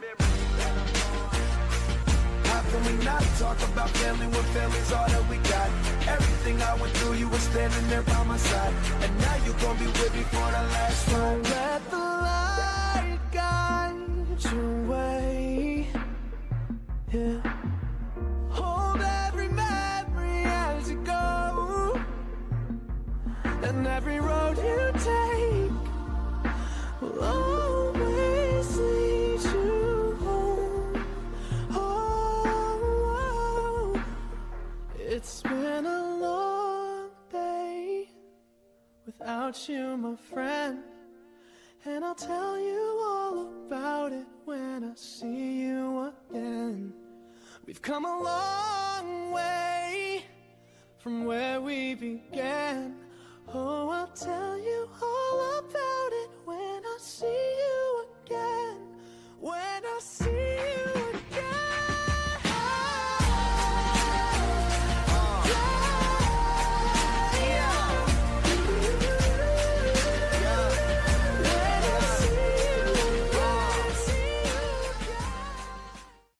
How can we not talk about family when family's all that we got? Everything I went through, you were standing there by my side, and now you gon' be with me for the last ride. Let the light guide your way. Yeah. Hold every memory as you go, and every road you take will always lead you home. Oh, it's been a long day without you, my friend, and I'll tell you all about it when I see you again. We've come a long way from where we began. Oh, I'll tell you